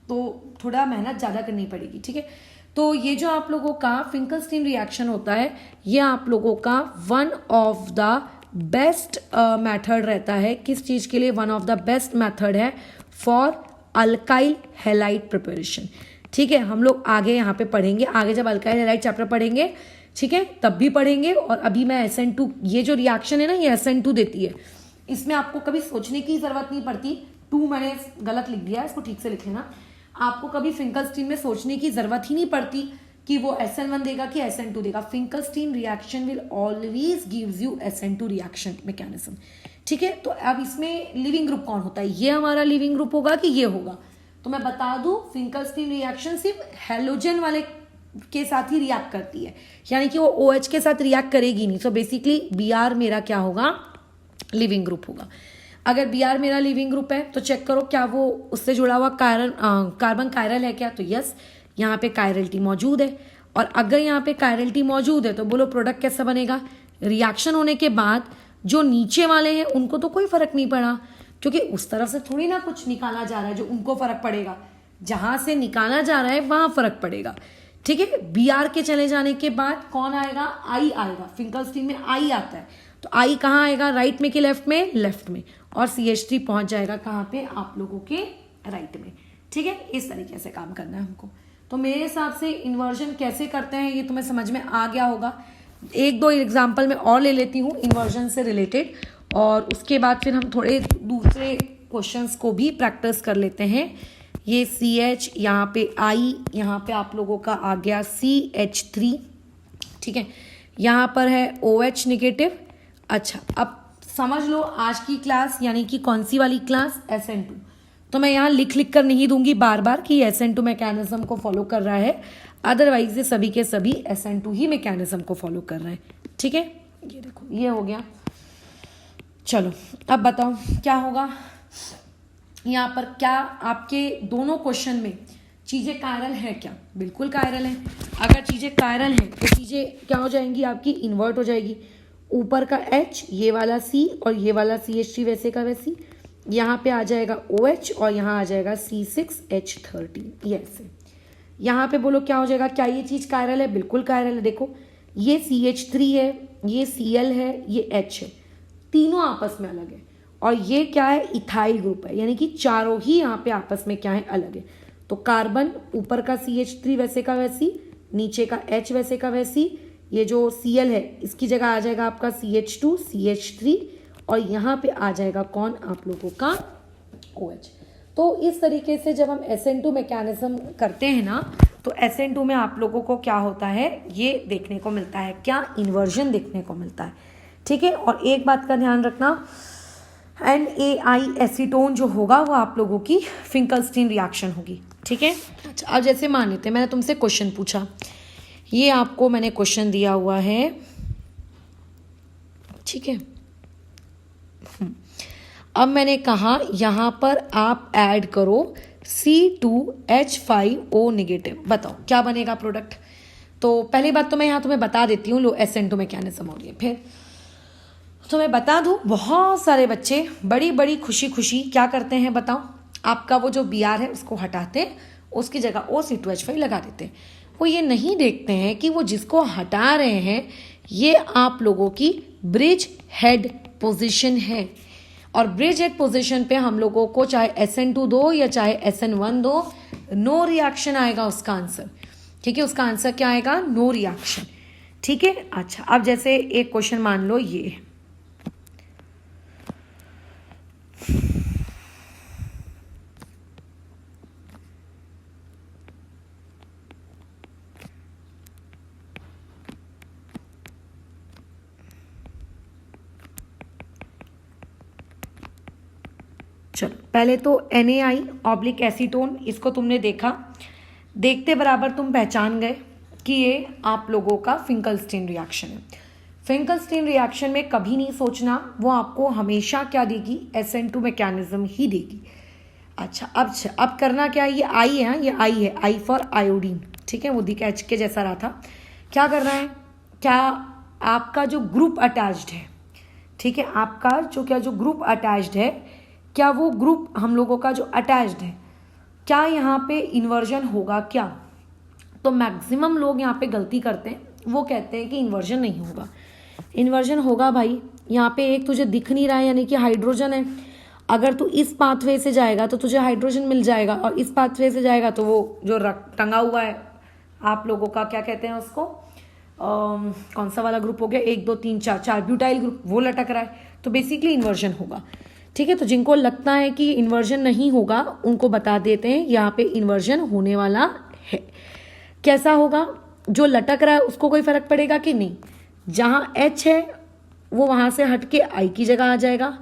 A: तो थोड़ा मेहनत ज़्यादा करनी पड़ेगी, ठीक है। तो ये जो आप लोगों का फिंकलस्टीन रिएक्शन होता है, ये आप लोगों का one of the best method रहता है। किस चीज़ के लिए one of the best method है, फॉर अल्काइल हैलाइड प्रिपरेशन, ठीक है। हम लोग आगे यहाँ पे पढ़ेंगे, आगे जब अल्काइल हैलाइड चैप्टर पढ़ेंगे, ठीक है, तब भी पढ़ेंगे। और अभी मैं SN2, ये जो रिएक्शन है ना, ये SN2 देती है, इसमें आपको कभी सोचने की जरूरत नहीं पड़ती। 2 मैंने गलत लिख दिया, इसको ठीक से लिख लेना। आपको कभी फिंकलस्टीन में सोचने की जरूरत ही नहीं पड़ती कि वो SN1 देगा कि SN2 देगा। Finkelstein reaction will always gives you SN2 reaction mechanism, ठीक है। तो अब इसमें लिविंग ग्रुप कौन होता है, ये हमारा लिविंग ग्रुप होगा कि ये होगा। तो मैं बता दूं, फिंकलस्टीन रिएक्शन सिर्फ हेलोजन वाले के साथ ही रिएक्ट करती है, यानी कि वो OH के साथ रिएक्ट करेगी नहीं। सो बेसिकली Br मेरा क्या होगा, लिविंग ग्रुप होगा। अगर Br मेरा लिविंग ग्रुप है तो चेक करो क्या वो उससे जुड़ा हुआ कार्बन कायरल है क्या, तो यस यहाँ पे कायरलिटी मौजूद है। और अगर यहाँ पे कायरलिटी मौजूद है तो बोलो प्रोडक्ट कैसा बनेगा। रिएक्शन होने के बाद जो नीचे वाले हैं उनको तो कोई फर्क नहीं पड़ा, क्योंकि उस तरफ से थोड़ी ना कुछ निकाला जा रहा है जो उनको फर्क पड़ेगा, जहां से निकाला जा रहा है वहां फर्क पड़ेगा। ठीक है, Br के चले जाने के बाद कौन आएगा, I आएगा। फिंकलस्टीन में I आता है, तो I कहाँ आएगा, राइट में कि लेफ्ट में, लेफ्ट में। और CH3 पहुंच जाएगा कहाँ पे, आप लोगों के राइट में। ठीक है, इस तरीके से काम करना है हमको। तो मेरे हिसाब से इन्वर्जन कैसे करते हैं ये तुम्हें समझ में आ गया होगा। एक दो एग्जाम्पल मैं और ले लेती हूँ इन्वर्जन से रिलेटेड, और उसके बाद फिर हम थोड़े दूसरे क्वेश्चंस को भी प्रैक्टिस कर लेते हैं। ये CH, यहाँ पे I, यहाँ पे आप लोगों का आ गया CH3। ठीक है, यहाँ पर है OH नेगेटिव। अच्छा, अब समझ लो आज की क्लास यानी कि कौन सी वाली क्लास, SN2। तो मैं यहाँ लिख लिख कर नहीं दूंगी बार बार कि SN2 मैकेनिज्म को फॉलो कर रहा है, अदरवाइज ये सभी के सभी SN2 ही मैकेनिज्म को फॉलो कर रहे हैं। ठीक है, ये देखो ये हो गया। चलो अब बताओ क्या होगा यहाँ पर। क्या आपके दोनों क्वेश्चन में चीजें कायरल है क्या, बिल्कुल कायरल है। अगर चीजें कायरल हैं तो चीजें क्या हो जाएंगी आपकी, इन्वर्ट हो जाएगी। ऊपर का H, ये वाला C और ये वाला CH3 वैसे का वैसी, यहाँ पे आ जाएगा OH और यहाँ आ जाएगा C6H13, ये ऐसे। यहाँ पे बोलो क्या हो जाएगा, क्या ये चीज कायरल है, बिल्कुल कायरल है। देखो ये CH3 है, ये Cl है, ये H है, तीनों आपस में अलग है। और ये क्या है, इथाइल ग्रुप है, यानी कि चारों ही यहाँ पे आपस में क्या है, अलग है। तो कार्बन ऊपर का CH3 वैसे का वैसी, नीचे का H वैसे का वैसी, ये जो Cl है इसकी जगह आ जाएगा आपका CH2 CH3, और यहाँ पे आ जाएगा कौन, आप लोगों का OH। तो इस तरीके से जब हम SN2 मैकेनिज्म करते हैं ना, तो SN2 में आप लोगों को क्या होता है, ये देखने को मिलता है, क्या इन्वर्जन देखने को मिलता है। ठीक है, और एक बात का ध्यान रखना, NaI एसीटोन जो होगा वो आप लोगों की फिंकलस्टीन रिएक्शन होगी। ठीक है, अच्छा अब जैसे मान लेते हैं मैंने तुमसे क्वेश्चन पूछा, ये आपको मैंने क्वेश्चन दिया हुआ है। ठीक है, अब मैंने कहा यहाँ पर आप ऐड करो C2H5O नेगेटिव, बताओ क्या बनेगा प्रोडक्ट। तो पहली बात तो मैं यहाँ तुम्हें बता देती हूँ, लो SN2 मैकेनिज्म हो गया। फिर तो मैं बता दूं, बहुत सारे बच्चे बड़ी बड़ी खुशी खुशी क्या करते हैं बताओ, आपका वो जो Br है उसको हटाते हैं, उसकी जगह C2H5 लगा देते हैं। वो ये नहीं देखते हैं कि वो जिसको हटा रहे हैं ये आप लोगों की ब्रिज हेड पोजीशन है, और ब्रिज हेड पोजीशन पे हम लोगों को चाहे SN2 दो या चाहे SN1 दो, नो रिएक्शन आएगा उसका आंसर। ठीक है, उसका आंसर क्या आएगा, नो रिएक्शन। ठीक है, अच्छा अब जैसे एक क्वेश्चन मान लो ये, चलो पहले तो NaI ऑब्लिक एसीटोन, इसको तुमने देखा, देखते बराबर तुम पहचान गए कि ये आप लोगों का फिंकलस्टीन रिएक्शन है। फिंकलस्टीन रिएक्शन में कभी नहीं सोचना, वो आपको हमेशा क्या देगी, SN2 मैकेनिज्म ही देगी। अच्छा अब करना क्या है, ये I है, ये I है, I फॉर आयोडीन। ठीक है, वो दिख H के जैसा रहा था। क्या करना है, क्या आपका जो ग्रुप अटैच्ड है, ठीक है, आपका जो ग्रुप अटैच्ड है, क्या वो ग्रुप हम लोगों का जो अटैच्ड है, क्या यहाँ पे इन्वर्जन होगा क्या। तो मैक्सिमम लोग यहाँ पे गलती करते हैं, वो कहते हैं कि इन्वर्जन नहीं होगा। इन्वर्जन होगा भाई, यहाँ पे एक तुझे दिख नहीं रहा है यानी कि हाइड्रोजन है, अगर तू इस पाथवे से जाएगा तो तुझे हाइड्रोजन मिल जाएगा, और इस पाथवे से जाएगा तो वो जो टंगा हुआ है आप लोगों का क्या कहते हैं उसको, कौन सा वाला ग्रुप हो गया, 1 2 3 4 ब्यूटाइल ग्रुप, वो लटक रहा है, तो बेसिकली इन्वर्जन होगा। ठीक है, तो जिनको लगता है कि इन्वर्जन नहीं होगा उनको बता देते हैं यहाँ पे इन्वर्जन होने वाला है। कैसा होगा, जो लटक रहा है उसको कोई फर्क पड़ेगा कि नहीं, जहाँ H है वो वहाँ से हट के I की जगह आ जाएगा।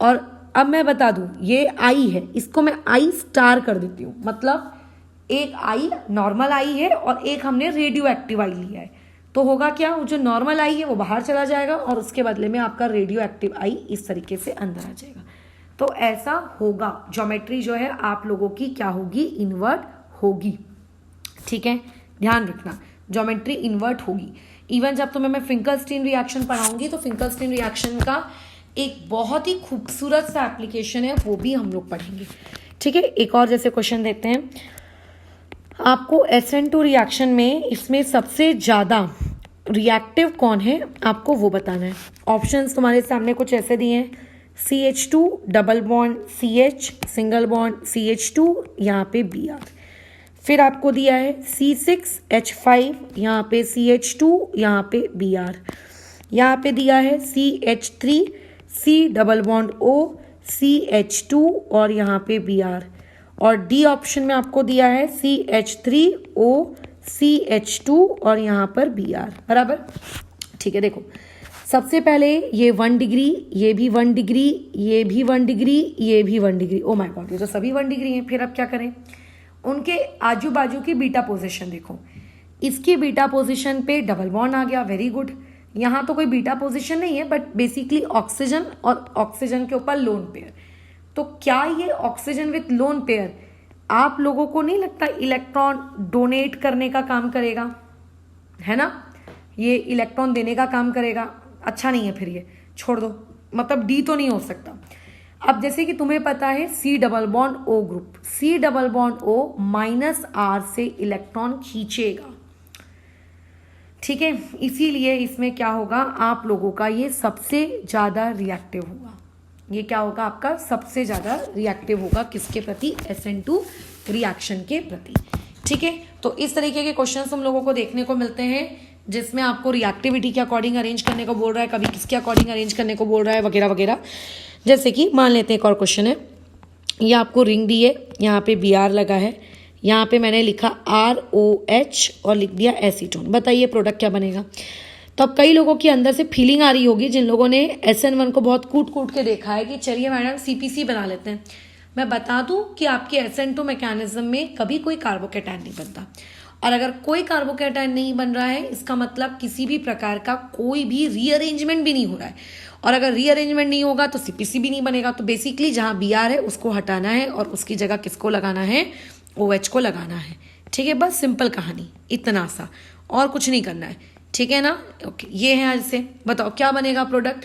A: और अब मैं बता दूँ, ये I है, इसको मैं I स्टार कर देती हूँ, मतलब एक I नॉर्मल I है और एक हमने रेडियो एक्टिव I लिया है, तो होगा क्या, वो जो नॉर्मल I है वो बाहर चला जाएगा और उसके बदले में आपका रेडियो एक्टिव I इस तरीके से अंदर आ जाएगा। तो ऐसा होगा, ज्योमेट्री जो है आप लोगों की क्या होगी, इन्वर्ट होगी। ठीक है, ध्यान रखना, ज्योमेट्री इन्वर्ट होगी। इवन जब तुम्हें मैं फिंकलस्टीन रिएक्शन पढ़ाऊंगी तो फिंकलस्टीन रिएक्शन का एक बहुत ही खूबसूरत सा एप्लीकेशन है, वो भी हम लोग पढ़ेंगे। ठीक है, एक और जैसे क्वेश्चन देखते हैं आपको। SN2 रिएक्शन में इसमें सबसे ज़्यादा रिएक्टिव कौन है आपको वो बताना है। ऑप्शंस तुम्हारे सामने कुछ ऐसे दिए हैं, CH2 double bond CH single bond CH2 यहाँ पे Br, फिर आपको दिया है C6H5 यहाँ पे CH2 यहाँ पे Br, यहाँ पे दिया है CH3 C double bond O CH2 और यहाँ पे Br, और डी ऑप्शन में आपको दिया है CH3O CH2 और यहाँ पर Br, बराबर। ठीक है, देखो सबसे पहले ये 1 डिग्री, ये भी 1 डिग्री, ये भी 1 डिग्री, ये भी 1 डिग्री, ओ माय गॉड ये तो सभी 1 डिग्री हैं। फिर अब क्या करें, उनके आजू बाजू की बीटा पोजीशन देखो, इसकी बीटा पोजीशन पे डबल बॉन्ड आ गया, वेरी गुड। यहाँ तो कोई बीटा पोजीशन नहीं है बट बेसिकली ऑक्सीजन और ऑक्सीजन के ऊपर लोन पेयर। तो क्या ये ऑक्सीजन विथ लोन पेयर आप लोगों को नहीं लगता इलेक्ट्रॉन डोनेट करने का काम करेगा, है ना, ये इलेक्ट्रॉन देने का काम करेगा? अच्छा नहीं है, फिर ये छोड़ दो, मतलब डी तो नहीं हो सकता। अब जैसे कि तुम्हें पता है C double bond O group, C double bond O -R से इलेक्ट्रॉन खींचेगा। ठीक है, इसीलिए इसमें क्या होगा, आप लोगों का ये सबसे ज्यादा रिएक्टिव होगा। ये क्या होगा, आपका सबसे ज्यादा रिएक्टिव होगा किसके प्रति, SN2 रिएक्शन के प्रति। ठीक है, तो इस तरीके के क्वेश्चन हम लोगों को देखने को मिलते हैं जिसमें आपको रिएक्टिविटी के अकॉर्डिंग अरेंज करने को बोल रहा है, कभी किसके अकॉर्डिंग अरेंज करने को बोल रहा है, वगैरह वगैरह। जैसे कि मान लेते हैं एक और क्वेश्चन है, ये आपको रिंग दी है, यहाँ पे Br लगा है, यहाँ पे मैंने लिखा ROH और लिख दिया एसीटोन। बताइए प्रोडक्ट क्या बनेगा। तो अब कई लोगों के अंदर से फीलिंग आ रही होगी जिन लोगों ने SN1 को बहुत कूट कूट के देखा है कि चलिए मैडम CPC बना लेते हैं। मैं बता दूं कि आपके SN2 मैकेनिज्म में कभी कोई कार्बोकैटायन नहीं बनता, और अगर कोई कार्बोकैटायन नहीं बन रहा है इसका मतलब किसी भी प्रकार का कोई भी रीअरेंजमेंट भी नहीं हो रहा है, और अगर रीअरेंजमेंट नहीं होगा तो CPC भी नहीं बनेगा। तो बेसिकली जहाँ Br है उसको हटाना है और उसकी जगह किसको लगाना है, OH को लगाना है। ठीक है, बस सिंपल कहानी, इतना सा, और कुछ नहीं करना है। ठीक है ना, ओके, ये है आज से। बताओ क्या बनेगा प्रोडक्ट,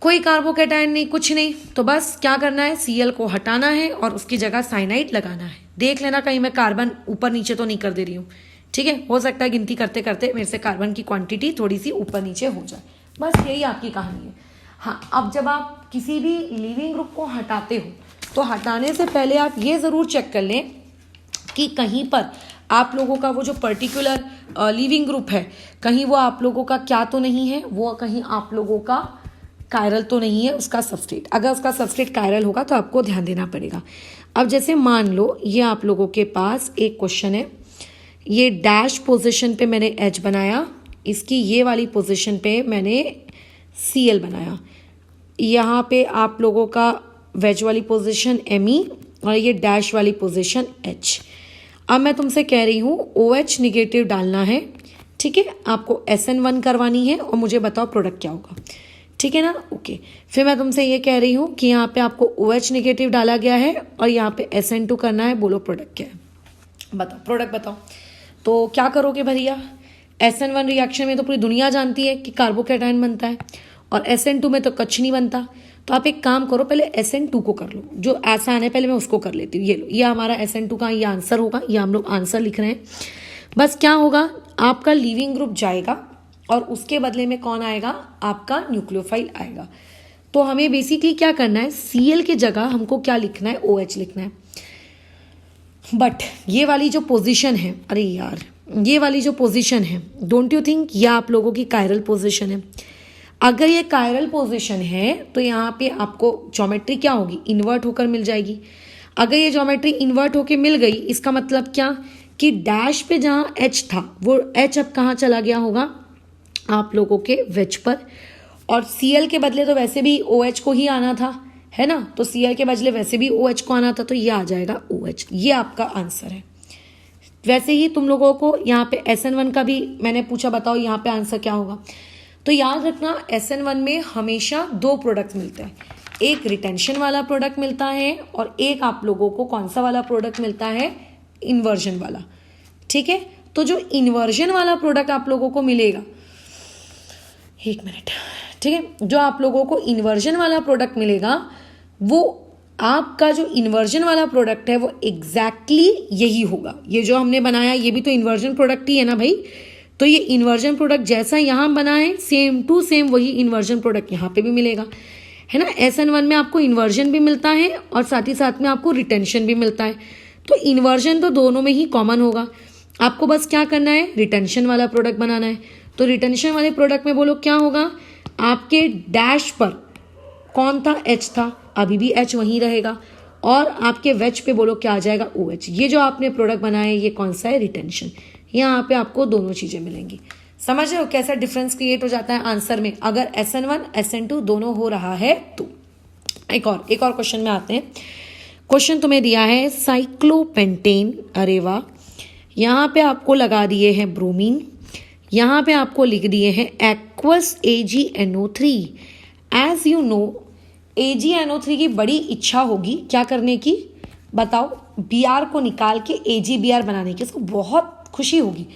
A: कोई कार्बोकैटायन नहीं, कुछ नहीं, तो बस क्या करना है, Cl को हटाना है और उसकी जगह साइनाइड लगाना है। देख लेना कहीं मैं कार्बन ऊपर नीचे तो नहीं कर दे रही हूँ। ठीक है, हो सकता है गिनती करते करते मेरे से कार्बन की क्वांटिटी थोड़ी सी ऊपर नीचे हो जाए, बस यही आपकी कहानी है। हाँ, अब जब आप किसी भी लिविंग ग्रुप को हटाते हो तो हटाने से पहले आप ये ज़रूर चेक कर लें कि कहीं पर आप लोगों का वो जो पर्टिकुलर लिविंग ग्रुप है, कहीं वो आप लोगों का क्या तो नहीं है, वो कहीं आप लोगों का कायरल तो नहीं है उसका सबस्ट्रेट। अगर उसका सबस्ट्रेट कायरल होगा तो आपको ध्यान देना पड़ेगा। अब जैसे मान लो ये आप लोगों के पास एक क्वेश्चन है, ये डैश पोजीशन पे मैंने H बनाया, इसकी ये वाली पोजीशन पे मैंने Cl बनाया, यहाँ पे आप लोगों का वेज वाली पोजीशन Me और ये डैश वाली पोजीशन H। अब मैं तुमसे कह रही हूँ OH निगेटिव डालना है। ठीक है, आपको SN1 करवानी है और मुझे बताओ प्रोडक्ट क्या होगा। ठीक है ना, ओके। फिर मैं तुमसे ये कह रही हूँ कि यहाँ पे आपको OH निगेटिव डाला गया है और यहाँ पे SN2 करना है। बोलो प्रोडक्ट क्या है, बताओ प्रोडक्ट बताओ। तो क्या करोगे भैया, SN1 रिएक्शन में तो पूरी दुनिया जानती है कि कार्बोकैटायन बनता है और SN2 में तो कुछ नहीं बनता। तो आप एक काम करो, पहले SN2 को कर लो, जो आसान है पहले मैं उसको कर लेती हूँ। ये लो, ये हमारा SN2 का ये आंसर होगा, ये हम लोग आंसर लिख रहे हैं। बस क्या होगा, आपका लिविंग ग्रुप जाएगा और उसके बदले में कौन आएगा, आपका न्यूक्लियोफाइल आएगा। तो हमें बेसिकली क्या करना है, Cl की जगह हमको क्या लिखना है, OH लिखना है। बट ये वाली जो पोजीशन है, अरे यार ये वाली जो पोजीशन है, डोंट यू थिंक ये आप लोगों की कायरल पोजीशन है। अगर ये कायरल पोजीशन है तो यहाँ पे आपको ज्योमेट्री क्या होगी, इन्वर्ट होकर मिल जाएगी। अगर ये ज्योमेट्री इन्वर्ट होकर मिल गई, इसका मतलब क्या कि डैश पे जहाँ H था वो H अब कहाँ चला गया होगा, आप लोगों के वेज पर, और Cl के बदले तो वैसे भी OH को ही आना था, है ना, तो Cl के बदले वैसे भी OH को आना था, तो ये आ जाएगा OH। ये आपका आंसर है। वैसे ही तुम लोगों को यहाँ पे SN1 का भी मैंने पूछा, बताओ यहाँ पे आंसर क्या होगा। तो याद रखना SN1 में हमेशा दो प्रोडक्ट मिलते हैं, एक रिटेंशन वाला प्रोडक्ट मिलता है और एक आप लोगों को कौन सा वाला प्रोडक्ट मिलता है, इन्वर्जन वाला। ठीक है, तो जो इन्वर्जन वाला प्रोडक्ट आप लोगों को मिलेगा, एक मिनट, ठीक है, जो आप लोगों को इन्वर्जन वाला प्रोडक्ट मिलेगा वो आपका जो इन्वर्जन वाला प्रोडक्ट है वो एग्जैक्टली यही होगा। ये जो हमने बनाया ये भी तो इन्वर्जन प्रोडक्ट ही है ना भाई, तो ये इन्वर्जन प्रोडक्ट जैसा यहाँ बना है सेम टू सेम वही इन्वर्जन प्रोडक्ट यहाँ पे भी मिलेगा, है ना। SN1 में आपको इन्वर्जन भी मिलता है और साथ ही साथ में आपको रिटेंशन भी मिलता है, तो इन्वर्जन तो दोनों में ही कॉमन होगा। आपको बस क्या करना है, रिटेंशन वाला प्रोडक्ट बनाना है। तो रिटेंशन वाले प्रोडक्ट में बोलो क्या होगा, आपके डैश पर कौन था, H था, अभी भी H वहीं रहेगा, और आपके वेज पे बोलो क्या आ जाएगा, OH। ये जो आपने प्रोडक्ट बनाया है ये कौन सा है, रिटेंशन। यहाँ पे आपको दोनों चीज़ें मिलेंगी। समझ रहे हो कैसा डिफरेंस क्रिएट हो जाता है आंसर में, अगर SN1 SN2 दोनों हो रहा है तो। एक और क्वेश्चन में आते हैं। क्वेश्चन तुम्हें दिया है साइक्लोपेंटेन, अरे वाह, यहाँ पे आपको लगा दिए हैं ब्रोमीन, यहाँ पे आपको लिख दिए हैं aqueous AgNO3। As you know AgNO3 की बड़ी इच्छा होगी क्या करने की, बताओ, Br को निकाल के AgBr बनाने की, इसको बहुत खुशी होगी।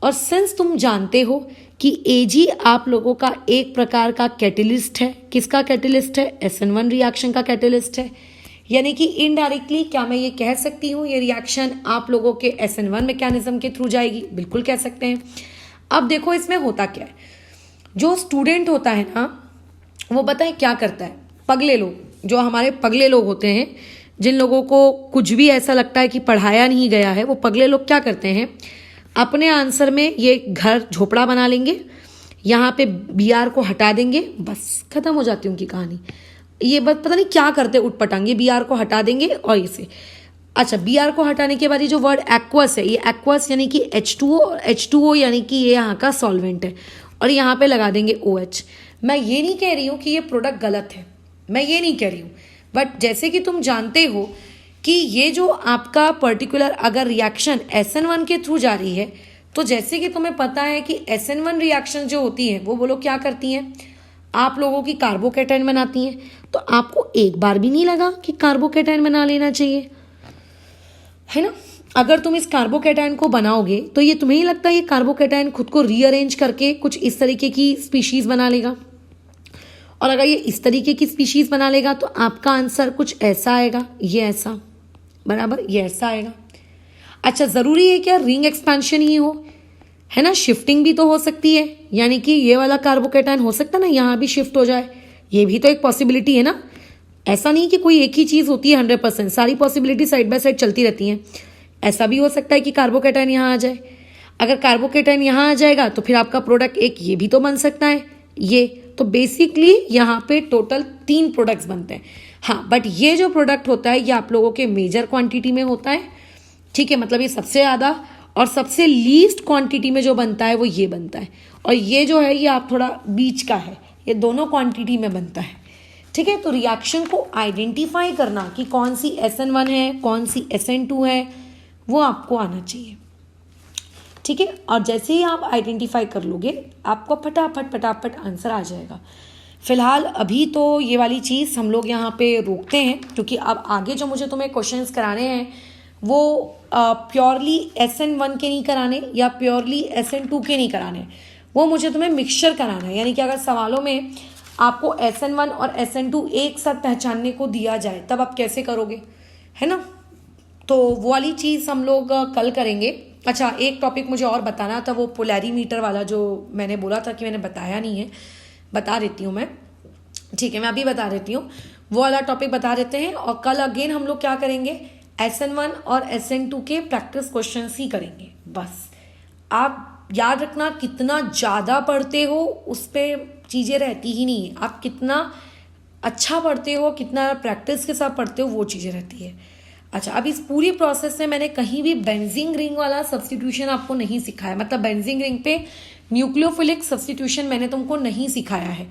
A: और सिंस तुम जानते हो कि Ag आप लोगों का एक प्रकार का कैटलिस्ट है, किसका कैटलिस्ट है, SN1 रिएक्शन का कैटलिस्ट है, यानी कि इनडायरेक्टली क्या मैं ये कह सकती हूँ ये रिएक्शन आप लोगों के SN1 मैकेनिज्म के थ्रू जाएगी, बिल्कुल कह सकते हैं। अब देखो इसमें होता क्या है, जो स्टूडेंट होता है ना वो पता है क्या करता है, पगले लोग, जो हमारे पगले लोग होते हैं, जिन लोगों को कुछ भी ऐसा लगता है कि पढ़ाया नहीं गया है, वो पगले लोग क्या करते हैं, अपने आंसर में ये घर झोपड़ा बना लेंगे, यहाँ पे Br को हटा देंगे, बस खत्म हो जाती है उनकी कहानी। ये बस पता नहीं क्या करते उठपटांगे, Br को हटा देंगे और इसे, अच्छा Br को हटाने के बाद ये जो वर्ड एक्वस है, ये एक्वस यानी कि H2O, और H2O यानी कि ये यहाँ का सॉल्वेंट है, और यहाँ पे लगा देंगे OH। मैं ये नहीं कह रही हूँ कि ये प्रोडक्ट गलत है, मैं ये नहीं कह रही हूँ, बट जैसे कि तुम जानते हो कि ये जो आपका पर्टिकुलर अगर रिएक्शन SN1 के थ्रू जा रही है, तो जैसे कि तुम्हें पता है कि SN1 रिएक्शन जो होती है वो बोलो क्या करती हैं, आप लोगों की कार्बोकेटाइन बनाती हैं। तो आपको एक बार भी नहीं लगा कि कार्बोकेटाइन बना लेना चाहिए, है ना। अगर तुम इस कार्बोकेटाइन को बनाओगे तो ये तुम्हें ही लगता है ये कार्बोकेटाइन खुद को रीअरेंज करके कुछ इस तरीके की स्पीशीज बना लेगा, और अगर ये इस तरीके की स्पीशीज बना लेगा तो आपका आंसर कुछ ऐसा आएगा, ये ऐसा, बराबर ये ऐसा आएगा। अच्छा, ज़रूरी है क्या रिंग एक्सपेंशन ही हो, है ना, शिफ्टिंग भी तो हो सकती है, यानी कि ये वाला कार्बोकेटाइन हो सकता है ना यहाँ भी शिफ्ट हो जाए, ये भी तो एक पॉसिबिलिटी है ना। ऐसा नहीं कि कोई एक ही चीज़ होती है 100%, सारी पॉसिबिलिटी साइड बाय साइड चलती रहती हैं। ऐसा भी हो सकता है कि कार्बोकेटाइन यहाँ आ जाए, अगर कार्बोकेटाइन यहाँ आ जाएगा तो फिर आपका प्रोडक्ट एक ये भी तो बन सकता है, ये तो बेसिकली यहाँ पे टोटल 3 प्रोडक्ट्स बनते हैं। हाँ, बट ये जो प्रोडक्ट होता है ये आप लोगों के मेजर क्वांटिटी में होता है, ठीक है, मतलब ये सबसे ज़्यादा, और सबसे लीस्ट क्वांटिटी में जो बनता है वो ये बनता है, और ये जो है ये आप थोड़ा बीच का है, ये दोनों क्वांटिटी में बनता है, ठीक है। तो रिएक्शन को आइडेंटिफाई करना कि कौन सी SN1 है कौन सी SN2 है वो आपको आना चाहिए, ठीक है। और जैसे ही आप आइडेंटिफाई कर लोगे आपको फटाफट आंसर आ जाएगा। फिलहाल अभी तो ये वाली चीज़ हम लोग यहाँ पे रोकते हैं, क्योंकि अब आगे जो मुझे तुम्हें क्वेश्चंस कराने हैं वो प्योरली SN1 के नहीं कराने या प्योरली SN2 के नहीं कराने, वो मुझे तुम्हें मिक्सचर कराना है। यानी कि अगर सवालों में आपको SN1 और SN2 एक साथ पहचानने को दिया जाए तब आप कैसे करोगे, है ना। तो वो वाली चीज़ हम लोग कल करेंगे। अच्छा, एक टॉपिक मुझे और बताना था, वो पोलैरीमीटर वाला जो मैंने बोला था कि मैंने बताया नहीं है, बता देती हूँ मैं, ठीक है, मैं अभी बता देती हूँ, वो वाला टॉपिक बता देते हैं। और कल अगेन हम लोग क्या करेंगे, SN1 और SN2 के प्रैक्टिस क्वेश्चंस ही करेंगे। बस आप याद रखना, कितना ज़्यादा पढ़ते हो उस पर चीज़ें रहती ही नहीं है, आप कितना अच्छा पढ़ते हो, कितना प्रैक्टिस के साथ पढ़ते हो, वो चीज़ें रहती है। अच्छा, अब इस पूरी प्रोसेस में मैंने कहीं भी बेंजीन रिंग वाला सब्स्टिट्यूशन आपको नहीं सिखाया, मतलब बेंजीन रिंग पे न्यूक्लियोफिलिक सब्स्टिट्यूशन मैंने तुमको नहीं सिखाया है,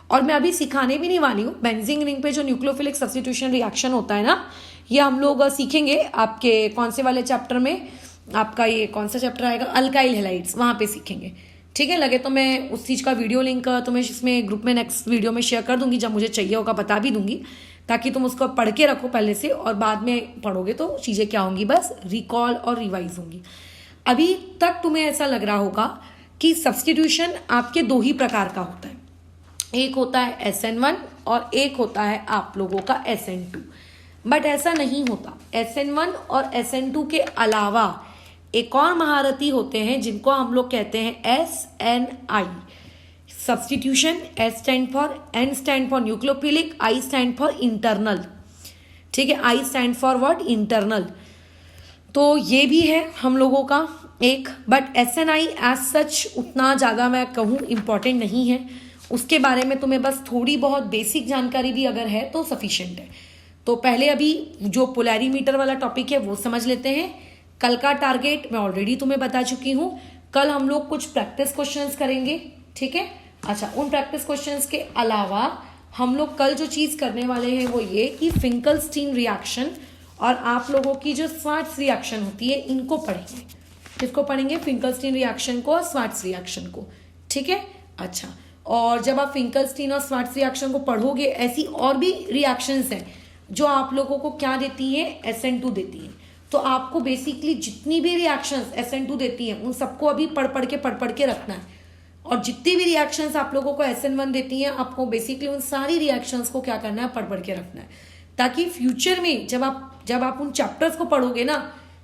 A: और मैं अभी सिखाने भी नहीं वाली हूँ। बेंजीन रिंग पे जो न्यूक्लियोफिलिक सब्स्टिट्यूशन रिएक्शन होता है ना, ये हम लोग सीखेंगे आपके कौन से वाले चैप्टर में, आपका ये कौन सा चैप्टर आएगा, अल्काइल हैलाइड्स, वहाँ पे सीखेंगे, ठीक है, लगे तो मैं उस चीज़ का वीडियो लिंक तुम्हें इसमें ग्रुप में नेक्स्ट वीडियो में शेयर कर दूंगी, जब मुझे चाहिए होगा बता भी दूंगी, ताकि तुम उसको पढ़ के रखो पहले से, और बाद में पढ़ोगे तो चीज़ें क्या होंगी, बस रिकॉल और रिवाइज होंगी। अभी तक तुम्हें ऐसा लग रहा होगा कि सब्सटीट्यूशन आपके दो ही प्रकार का होता है, एक होता है SN1 और एक होता है आप लोगों का SN2। बट ऐसा नहीं होता। SN1 और SN2 के अलावा एक और महारथी होते हैं जिनको हम लोग कहते हैं SNI, substitution. N stand for nucleophilic, I stand for internal. ठीक है, I stand for what, internal. तो ये भी है हम लोगों का एक, बट SNI एज सच उतना ज़्यादा मैं कहूँ इम्पॉर्टेंट नहीं है, उसके बारे में तुम्हें बस थोड़ी बहुत बेसिक जानकारी भी अगर है तो सफिशिएंट है। तो पहले अभी जो पोलैरीमीटर वाला टॉपिक है वो समझ लेते हैं। कल का टारगेट मैं ऑलरेडी तुम्हें बता चुकी हूँ, कल हम लोग कुछ प्रैक्टिस क्वेश्चंस करेंगे। ठीक है, अच्छा, उन प्रैक्टिस क्वेश्चंस के अलावा हम लोग कल जो चीज़ करने वाले हैं वो ये कि फिंकलस्टीन रिएक्शन और आप लोगों की जो स्वार्ट्स रिएक्शन होती है इनको पढ़ेंगे। किसको पढ़ेंगे, फिंकलस्टीन रिएक्शन को और स्वार्ट्स रिएक्शन को। ठीक है, अच्छा, और जब आप फिंकलस्टीन और स्वार्ट्स रिएक्शन को पढ़ोगे, ऐसी और भी रिएक्शंस हैं जो आप लोगों को क्या देती है, SN2 देती है। तो आपको बेसिकली जितनी भी रिएक्शंस SN2 देती है उन सबको अभी पढ़ पढ़ के रखना है, और जितनी भी रिएक्शंस आप लोगों को SN1 देती हैं आपको बेसिकली उन सारी रिएक्शंस को क्या करना है, पढ़ के रखना है, ताकि फ्यूचर में जब आप उन चैप्टर्स को पढ़ोगे ना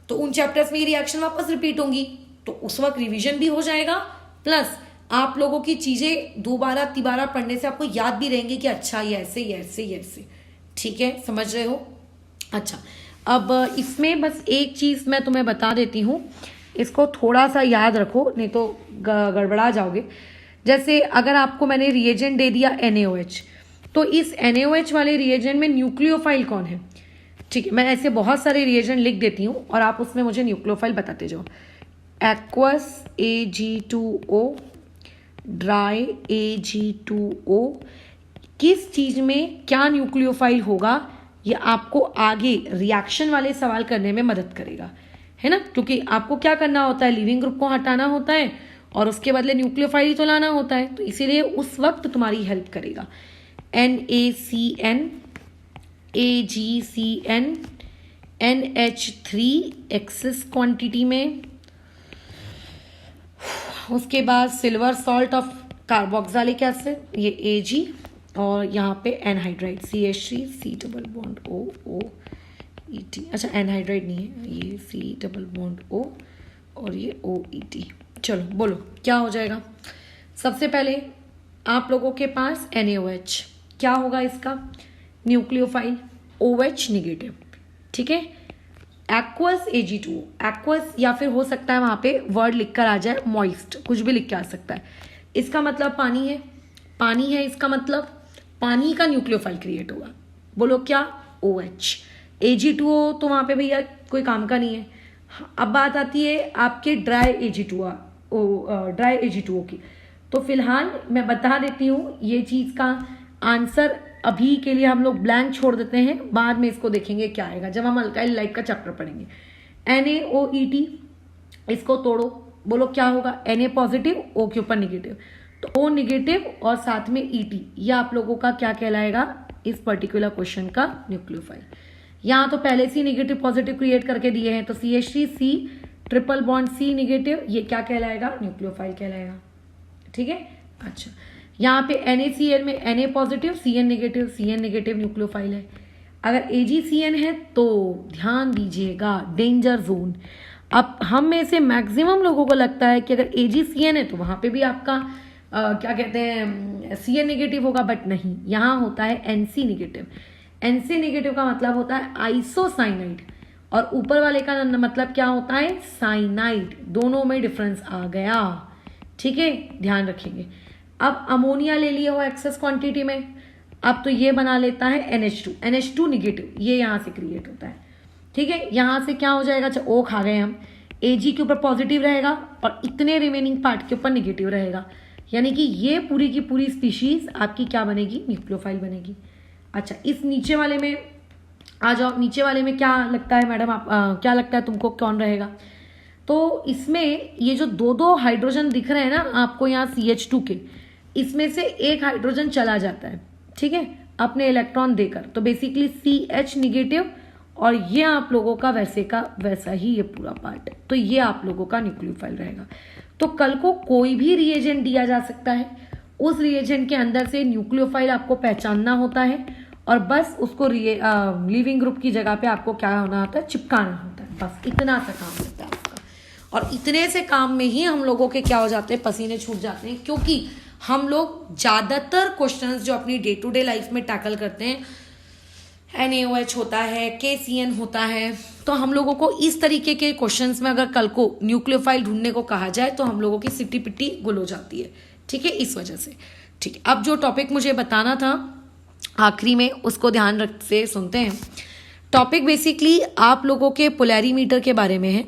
A: तो उन चैप्टर्स में ये रिएक्शन वापस रिपीट होंगी, तो उस वक्त रिविजन भी हो जाएगा, प्लस आप लोगों की चीजें दोबारा तिबारा पढ़ने से आपको याद भी रहेंगे कि अच्छा ये ऐसे ये ऐसे ये ऐसे। ठीक है, समझ रहे हो। अच्छा, अब इसमें बस एक चीज मैं तुम्हें बता देती हूँ, इसको थोड़ा सा याद रखो नहीं तो गड़बड़ा जाओगे। जैसे अगर आपको मैंने रिएजेंट दे दिया NaOH, तो इस NaOH वाले रिएजेंट में न्यूक्लियोफाइल कौन है। ठीक है, मैं ऐसे बहुत सारे रिएजेंट लिख देती हूँ और आप उसमें मुझे न्यूक्लियोफाइल बताते जाओ। एक्वस Ag2O, ड्राई Ag2O, किस चीज में क्या न्यूक्लियोफाइल होगा, ये आपको आगे रिएक्शन वाले सवाल करने में मदद करेगा, है ना, क्योंकि आपको क्या करना होता है, लिविंग ग्रुप को हटाना होता है और उसके बदले न्यूक्लियोफाइल तो लाना होता है, तो इसीलिए उस वक्त तुम्हारी हेल्प करेगा। NaCN, AgCN, NH3 axis quantity में, उसके बाद silver salt of carboxylic acid, ये Ag, और यहाँ पे anhydride CH3 C double bond OOET। अच्छा, एनहाइड्राइड नहीं है, ये C डबल बॉन्ड O और ये OET। चलो बोलो क्या हो जाएगा। सबसे पहले आप लोगों के पास NaOH क्या होगा, इसका न्यूक्लियोफाइल OH निगेटिव। ठीक है, एक्वस Ag2O, एक्वस या फिर हो सकता है वहां पे वर्ड लिखकर आ जाए मॉइस्ट, कुछ भी लिख के आ सकता है। इसका मतलब पानी है, पानी है इसका मतलब पानी का न्यूक्लियोफाइल क्रिएट होगा। बोलो क्या, OH। Ag2O तो वहां पे भैया कोई काम का नहीं है। अब बात आती है आपके ड्राई Ag2O की। तो फिलहाल मैं बता देती हूँ ये चीज का आंसर अभी के लिए हम लोग ब्लैंक छोड़ देते हैं, बाद में इसको देखेंगे क्या आएगा जब हम अल्काइल लाइट का चैप्टर पढ़ेंगे। NaOET, इसको तोड़ो, बोलो क्या होगा, Na पॉजिटिव O के ऊपर निगेटिव, तो O निगेटिव और साथ में ET, ये आप लोगों का क्या कहलाएगा इस पर्टिकुलर क्वेश्चन का न्यूक्लियोफाइल। यहाँ तो पहले से निगेटिव पॉजिटिव क्रिएट करके दिए हैं, तो CH3 C triple bond C negative, ये क्या कहलाएगा, न्यूक्लियोफाइल कहलाएगा। ठीक है, अच्छा, यहाँ पे NaCN में Na positive CN negative nucleophile है। अगर AgCN है तो ध्यान दीजिएगा, डेंजर जोन। अब हम में से मैक्सिमम लोगों को लगता है कि अगर AgCN है तो वहां पे भी आपका क्या कहते हैं CN निगेटिव होगा, बट नहीं, यहाँ होता है NC निगेटिव। NC निगेटिव का मतलब होता है आइसोसाइनाइड, और ऊपर वाले का मतलब क्या होता है, साइनाइड। दोनों में डिफरेंस आ गया। ठीक है, ध्यान रखेंगे। अब अमोनिया ले लिया हो एक्सेस क्वांटिटी में, अब तो ये बना लेता है NH2 निगेटिव, ये यहाँ से क्रिएट होता है। ठीक है, यहाँ से क्या हो जाएगा, अच्छा O खा गए हम, Ag के ऊपर पॉजिटिव रहेगा और इतने रिमेनिंग पार्ट के ऊपर निगेटिव रहेगा, यानी कि ये पूरी की पूरी स्पीशीज आपकी क्या बनेगी, न्यूक्लियोफाइल बनेगी। अच्छा, इस नीचे वाले में आ जाओ। नीचे वाले में क्या लगता है मैडम, आप क्या लगता है तुमको कौन रहेगा। तो इसमें ये जो दो दो हाइड्रोजन दिख रहे हैं ना आपको यहाँ CH2 के, इसमें से एक हाइड्रोजन चला जाता है, ठीक है, अपने इलेक्ट्रॉन देकर। तो बेसिकली CH निगेटिव, और ये आप लोगों का वैसे का वैसा ही ये पूरा पार्ट है। तो ये आप लोगों का न्यूक्लियोफाइल रहेगा। तो कल को कोई भी रिएजेंट दिया जा सकता है, उस रिएजेंट के अंदर से न्यूक्लियोफाइल आपको पहचानना होता है, और बस उसको लिविंग ग्रुप की जगह पे आपको क्या होना होता है, चिपकाना होता है। बस इतना सा काम होता है आपका, और इतने से काम में ही हम लोगों के क्या हो जाते हैं, पसीने छूट जाते हैं। क्योंकि हम लोग ज़्यादातर क्वेश्चंस जो अपनी डे टू डे लाइफ में टैकल करते हैं, NaOH होता है, KCN होता है, तो हम लोगों को इस तरीके के क्वेश्चंस में अगर कल को न्यूक्लियोफाइल ढूंढने को कहा जाए तो हम लोगों की सिट्टी पिट्टी गुल हो जाती है, ठीक है, इस वजह से। ठीक है, अब जो टॉपिक मुझे बताना था आखिरी में, उसको ध्यान रख से सुनते हैं। टॉपिक बेसिकली आप लोगों के पोलैरीमीटर के बारे में है।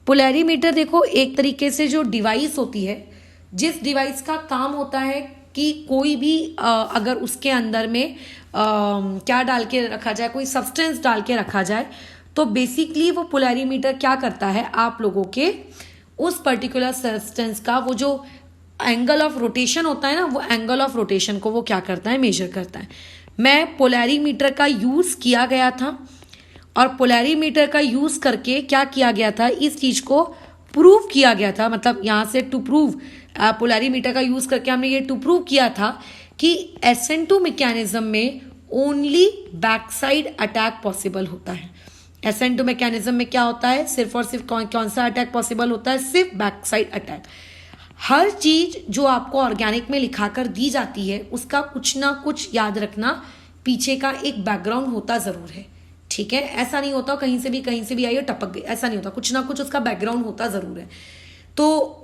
A: पोलैरीमीटर देखो एक तरीके से जो डिवाइस होती है, जिस डिवाइस का काम होता है कि कोई भी अगर उसके अंदर में क्या डाल के रखा जाए, कोई सब्सटेंस डाल के रखा जाए, तो बेसिकली वो पोलैरीमीटर क्या करता है, आप लोगों के उस पर्टिकुलर सब्सटेंस का वो जो एंगल ऑफ रोटेशन होता है ना, वो एंगल ऑफ रोटेशन को वो क्या करता है, मेजर करता है। मैं पोलैरीमीटर का यूज़ किया गया था, और पोलैरीमीटर का यूज़ करके क्या किया गया था, इस चीज़ को प्रूव किया गया था। मतलब यहाँ से टू प्रूव, पोलैरीमीटर का यूज़ करके हमने ये टू प्रूव किया था कि SN2 मैकेनिज्म में only back side attack possible होता है। SN2 मैकेनिज्म में क्या होता है, सिर्फ और सिर्फ कौन सा अटैक पॉसिबल होता है, सिर्फ बैक साइड अटैक। हर चीज जो आपको ऑर्गेनिक में लिखाकर दी जाती है, उसका कुछ ना कुछ याद रखना, पीछे का एक बैकग्राउंड होता जरूर है, ठीक है। ऐसा नहीं होता कहीं से भी आई और टपक गई, ऐसा नहीं होता, कुछ ना कुछ उसका बैकग्राउंड होता जरूर है। तो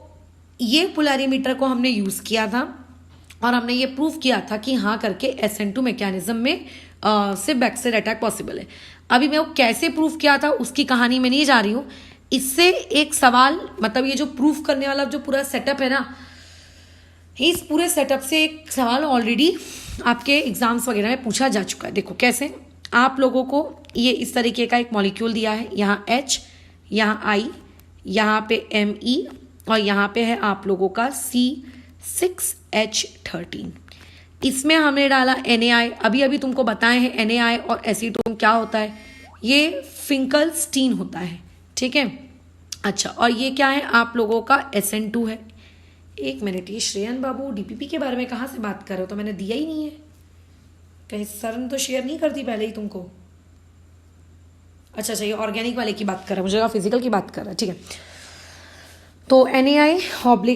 A: ये पोलैरीमीटर को हमने यूज किया था, और हमने ये प्रूव किया था कि हाँ करके SN2 मैकेनिज्म में सिर्फ बैक साइड अटैक पॉसिबल है। अभी मैं वो कैसे प्रूव किया था उसकी कहानी में नहीं जा रही हूँ। इससे एक सवाल, मतलब ये जो प्रूफ करने वाला जो पूरा सेटअप है ना, इस पूरे सेटअप से एक सवाल ऑलरेडी आपके एग्जाम्स वगैरह में पूछा जा चुका है। देखो कैसे, आप लोगों को ये इस तरीके का एक मॉलिक्यूल दिया है, यहाँ H, यहाँ I, यहाँ पे Me, और यहाँ पे है आप लोगों का C6H13। इसमें हमने डाला NaI। अभी तुमको बताए हैं NaI और एसीटोन क्या होता है, ये फिंकलस्टीन होता है, ठीक है। अच्छा, और ये क्या है, आप लोगों का SN2 है। एक मिनट, ये श्रेयन बाबू DPP के बारे में कहाँ से बात कर रहे हो, तो मैंने दिया ही नहीं है कहीं, सर ने तो शेयर नहीं कर दी पहले ही तुमको। अच्छा, ये ऑर्गेनिक वाले की बात कर रहा है, मुझे लगा फिजिकल की बात कर रहा है, ठीक है। तो NaI/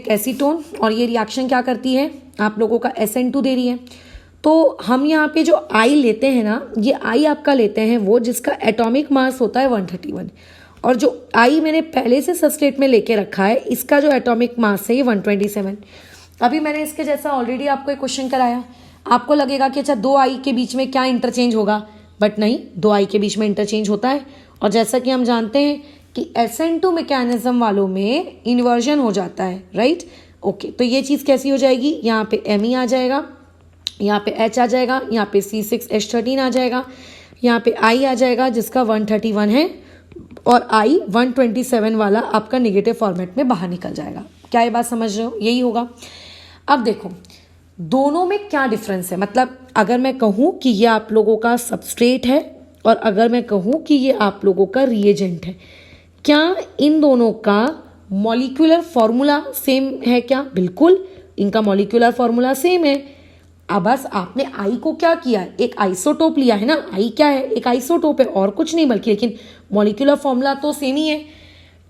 A: एसीटोन, और ये रिएक्शन क्या करती है, आप लोगों का SN2 दे रही है। तो हम यहाँ पे जो I लेते हैं ना, ये I आपका लेते हैं वो जिसका एटॉमिक मास होता है 131, और जो I मैंने पहले से सबस्ट्रेट में लेके रखा है, इसका जो एटॉमिक मास है ये 127। अभी मैंने इसके जैसा ऑलरेडी आपको एक क्वेश्चन कराया, आपको लगेगा कि अच्छा 2 I के बीच में क्या इंटरचेंज होगा, बट नहीं, 2 I के बीच में इंटरचेंज होता है। और जैसा कि हम जानते हैं कि SN2 मैकेनिज्म वालों में इन्वर्जन हो जाता है, राइट। ओके, तो ये चीज़ कैसी हो जाएगी, यहाँ पे Me आ जाएगा, यहाँ पे H आ जाएगा, यहाँ पे C6H13 आ जाएगा, यहाँ पे I आ जाएगा जिसका 131 है, और I 127 वाला आपका नेगेटिव फॉर्मेट में बाहर निकल जाएगा। क्या ये बात समझ रहे हो, यही होगा। अब देखो दोनों में क्या डिफरेंस है, मतलब अगर मैं कहूँ कि ये आप लोगों का सबस्ट्रेट है, और अगर मैं कहूँ कि ये आप लोगों का रिएजेंट है, क्या इन दोनों का मॉलिक्यूलर फॉर्मूला सेम है क्या? बिल्कुल, इनका मॉलिक्यूलर फॉर्मूला सेम है। अब बस आपने आई को क्या किया, एक आइसोटोप लिया है ना। आई क्या है, एक आइसोटोप है और कुछ नहीं, बल्कि लेकिन मॉलिक्यूलर फॉर्मूला तो सेम ही है।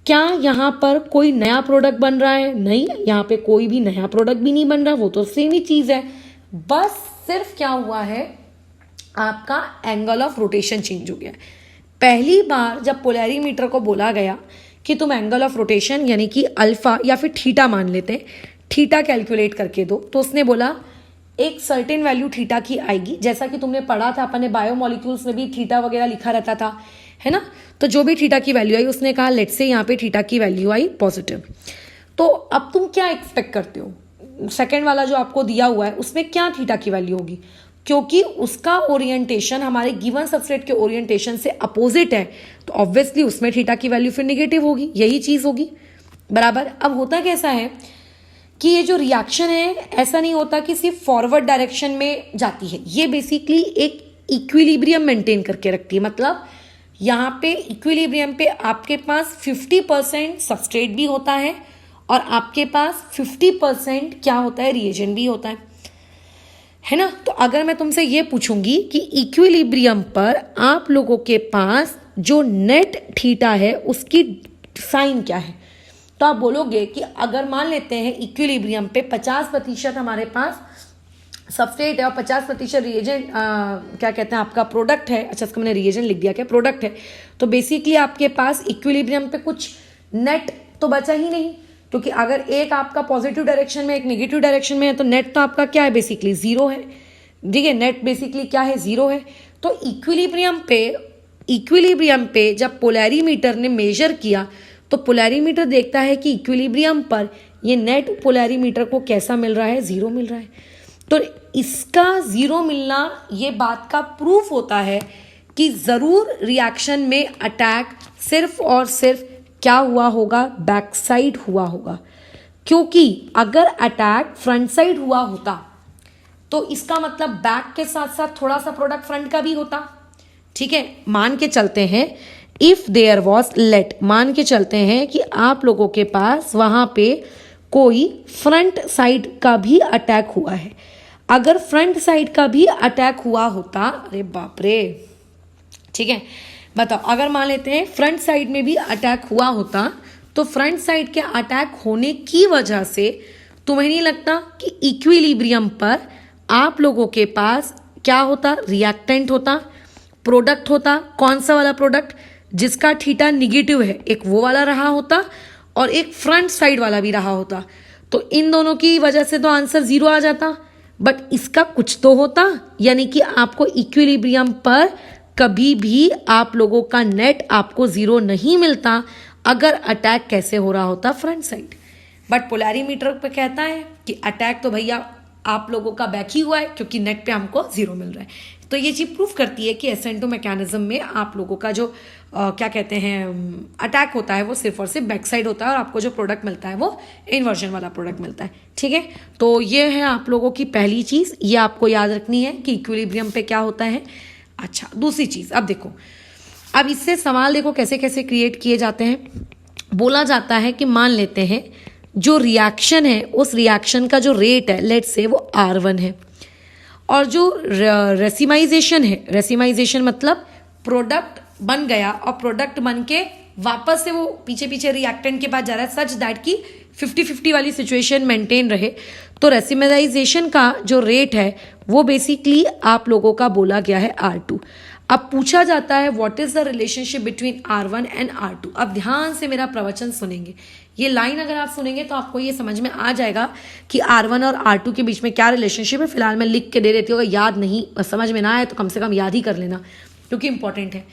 A: क्या यहाँ पर कोई नया प्रोडक्ट बन रहा है? नहीं, यहाँ पे कोई भी नया प्रोडक्ट भी नहीं बन रहा, वो तो सेम ही चीज है। बस सिर्फ क्या हुआ है, आपका एंगल ऑफ रोटेशन चेंज हो गया। पहली बार जब पोलैरीमीटर को बोला गया कि तुम एंगल ऑफ रोटेशन यानी कि अल्फा या फिर थीटा मान लेते हैं, थीटा कैलकुलेट करके दो, तो उसने बोला एक सर्टेन वैल्यू थीटा की आएगी। जैसा कि तुमने पढ़ा था अपने बायोमोलिक्यूल्स में भी थीटा वगैरह लिखा रहता था, है ना। तो जो भी थीटा की वैल्यू आई, उसने कहा लेट्स से यहाँ पे थीटा की वैल्यू आई पॉजिटिव। तो अब तुम क्या एक्सपेक्ट करते हो, सेकेंड वाला जो आपको दिया हुआ है उसमें क्या थीटा की वैल्यू होगी? क्योंकि उसका ओरिएंटेशन हमारे गिवन सबस्ट्रेट के ओरिएंटेशन से अपोजिट है, तो ऑब्वियसली उसमें थीटा की वैल्यू फिर निगेटिव होगी, यही चीज होगी, बराबर। अब होता कैसा है कि ये जो रिएक्शन है ऐसा नहीं होता कि सिर्फ फॉरवर्ड डायरेक्शन में जाती है, ये बेसिकली एक इक्विलिब्रियम मेंटेन करके रखती है। मतलब यहाँ पे इक्विलिब्रियम पे आपके पास 50% सबस्ट्रेट भी होता है और आपके पास 50% क्या होता है, रिएजेंट भी होता है ना। तो अगर मैं तुमसे ये पूछूंगी कि इक्विलिब्रियम पर आप लोगों के पास जो नेट थीटा है उसकी साइन क्या है, तो आप बोलोगे कि अगर मान लेते हैं इक्विलिब्रियम पे 50% हमारे पास सबस्ट्रेट है और 50% रिएजेंट क्या कहते हैं आपका प्रोडक्ट है, अच्छा इसको मैंने रिएजेंट लिख दिया, क्या प्रोडक्ट है, तो बेसिकली आपके पास इक्विलिब्रियम पे कुछ नेट तो बचा ही नहीं, क्योंकि अगर एक आपका पॉजिटिव डायरेक्शन में एक नेगेटिव डायरेक्शन में है तो नेट तो आपका क्या है, बेसिकली जीरो है, ठीक है, नेट बेसिकली क्या है, जीरो है। तो इक्विलिब्रियम पे जब पोलैरीमीटर ने मेजर किया तो पोलैरीमीटर देखता है कि इक्विलिब्रियम पर ये नेट पोलैरीमीटर को कैसा मिल रहा है, जीरो मिल रहा है। तो इसका जीरो मिलना ये बात का प्रूफ होता है कि जरूर रिएक्शन में अटैक सिर्फ और सिर्फ क्या हुआ होगा, बैक साइड हुआ होगा, क्योंकि अगर अटैक फ्रंट साइड हुआ होता तो इसका मतलब बैक के साथ साथ थोड़ा सा प्रोडक्ट फ्रंट का भी होता, ठीक है। मान के चलते हैं इफ देयर वॉज लेट, मान के चलते हैं कि आप लोगों के पास वहां पे कोई फ्रंट साइड का भी अटैक हुआ है। अगर फ्रंट साइड का भी अटैक हुआ होता, अरे बाप रे, ठीक है, बताओ, अगर मान लेते हैं फ्रंट साइड में भी अटैक हुआ होता तो फ्रंट साइड के अटैक होने की वजह से तुम्हें नहीं लगता कि इक्विलिब्रियम पर आप लोगों के पास क्या होता, रिएक्टेंट होता, प्रोडक्ट होता, कौन सा वाला प्रोडक्ट, जिसका थीटा निगेटिव है, एक वो वाला रहा होता और एक फ्रंट साइड वाला भी रहा होता, तो इन दोनों की वजह से तो आंसर जीरो आ जाता। बट इसका कुछ तो होता, यानी कि आपको इक्विलिब्रियम पर कभी भी आप लोगों का नेट आपको जीरो नहीं मिलता अगर अटैक कैसे हो रहा होता, फ्रंट साइड। बट पोलैरीमीटर पे कहता है कि अटैक तो भैया आप लोगों का बैक ही हुआ है क्योंकि नेट पे हमको जीरो मिल रहा है। तो ये चीज प्रूफ करती है कि एसेंटो मैकेनिज्म में आप लोगों का जो क्या कहते हैं अटैक होता है वो सिर्फ और सिर्फ बैक साइड होता है और आपको जो प्रोडक्ट मिलता है वो इन्वर्जन वाला प्रोडक्ट मिलता है, ठीक है। तो ये है आप लोगों की पहली चीज, ये आपको याद रखनी है कि इक्विलिब्रियम पे क्या होता है। अच्छा, दूसरी चीज, अब देखो, अब इससे सवाल देखो कैसे कैसे क्रिएट किए जाते हैं। बोला जाता है कि मान लेते हैं जो रिएक्शन है उस रिएक्शन का जो रेट है लेट्स से वो R1 है, और जो रेसिमाइजेशन है, रेसिमाइजेशन मतलब प्रोडक्ट बन गया और प्रोडक्ट बन के वापस से वो पीछे पीछे रिएक्टेंट के पास जा रहा है, सच दैट की 50-50 वाली सिचुएशन मेंटेन रहे। तो रेसिमाइजेशन का जो रेट है वो बेसिकली आप लोगों का बोला गया है R2। अब पूछा जाता है what is the relationship between R1 and R2। अब ध्यान से मेरा प्रवचन सुनेंगे, ये लाइन अगर आप सुनेंगे तो आपको ये समझ में आ जाएगा कि R1 और R2 के बीच में क्या रिलेशनशिप है। फिलहाल मैं लिख के दे देती हूँ, अगर याद नहीं समझ में ना आए तो कम से कम याद ही कर लेना क्योंकि इंपॉर्टेंट है।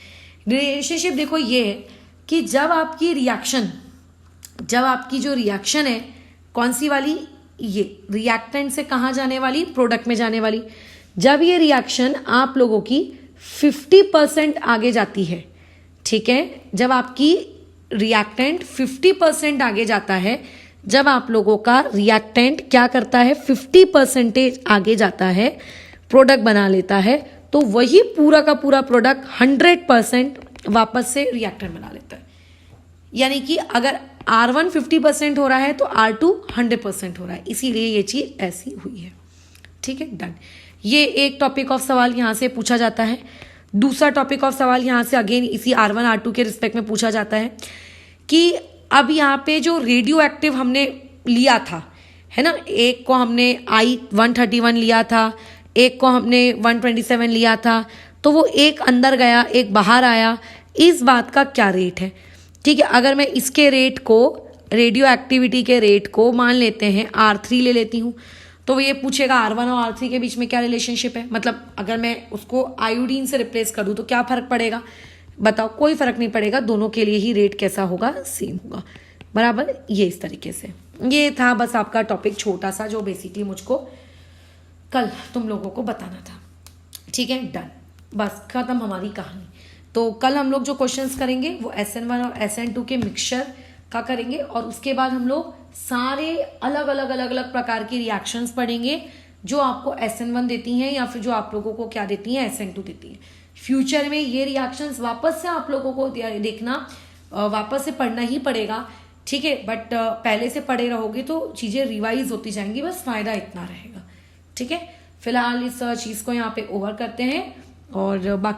A: रिलेशनशिप देखो ये है कि जब आपकी जो रिएक्शन है कौन सी वाली, ये रिएक्टेंट से कहाँ जाने वाली, प्रोडक्ट में जाने वाली, जब ये रिएक्शन आप लोगों की 50% आगे जाती है, ठीक है, जब आपकी रिएक्टेंट 50% आगे जाता है, जब आप लोगों का रिएक्टेंट क्या करता है 50% आगे जाता है, प्रोडक्ट बना लेता है, तो वही पूरा का पूरा प्रोडक्ट 100% वापस से रिएक्टेंट बना लेता है। यानी कि अगर R1 50% हो रहा है तो R2 100% हो रहा है, इसीलिए ये चीज ऐसी हुई है, ठीक है, डन। ये एक टॉपिक ऑफ सवाल यहाँ से पूछा जाता है। दूसरा टॉपिक ऑफ सवाल यहाँ से अगेन इसी R1 R2 के रिस्पेक्ट में पूछा जाता है कि अब यहाँ पे जो रेडियो एक्टिव हमने लिया था, है ना, एक को हमने I-131 लिया था, एक को हमने 127 लिया था, तो वो एक अंदर गया एक बाहर आया, इस बात का क्या रेट है, ठीक है। अगर मैं इसके रेट को, रेडियो एक्टिविटी के रेट को मान लेते हैं R3 ले लेती हूँ, तो ये पूछेगा R1 और R3 के बीच में क्या रिलेशनशिप है। मतलब अगर मैं उसको आयोडीन से रिप्लेस कर दूँ तो क्या फर्क पड़ेगा, बताओ, कोई फर्क नहीं पड़ेगा, दोनों के लिए ही रेट कैसा होगा, सेम होगा, बराबर। ये इस तरीके से, ये था बस आपका टॉपिक छोटा सा जो बेसिकली मुझको कल तुम लोगों को बताना था। ठीक है, डन, बस खत्म हमारी कहानी। तो कल हम लोग जो क्वेश्चंस करेंगे वो SN1 और SN2 के मिक्सचर का करेंगे, और उसके बाद हम लोग सारे अलग अलग प्रकार की रिएक्शंस पढ़ेंगे जो आपको SN1 देती हैं या फिर जो आप लोगों को क्या देती हैं, SN2 देती हैं। फ्यूचर में ये रिएक्शंस वापस से आप लोगों को देखना, वापस से पढ़ना ही पड़ेगा, ठीक है, बट पहले से पढ़े रहोगे तो चीजें रिवाइज होती जाएंगी, बस फायदा इतना रहेगा, ठीक है। फिलहाल इस चीज को यहाँ पे ओवर करते हैं और बाकी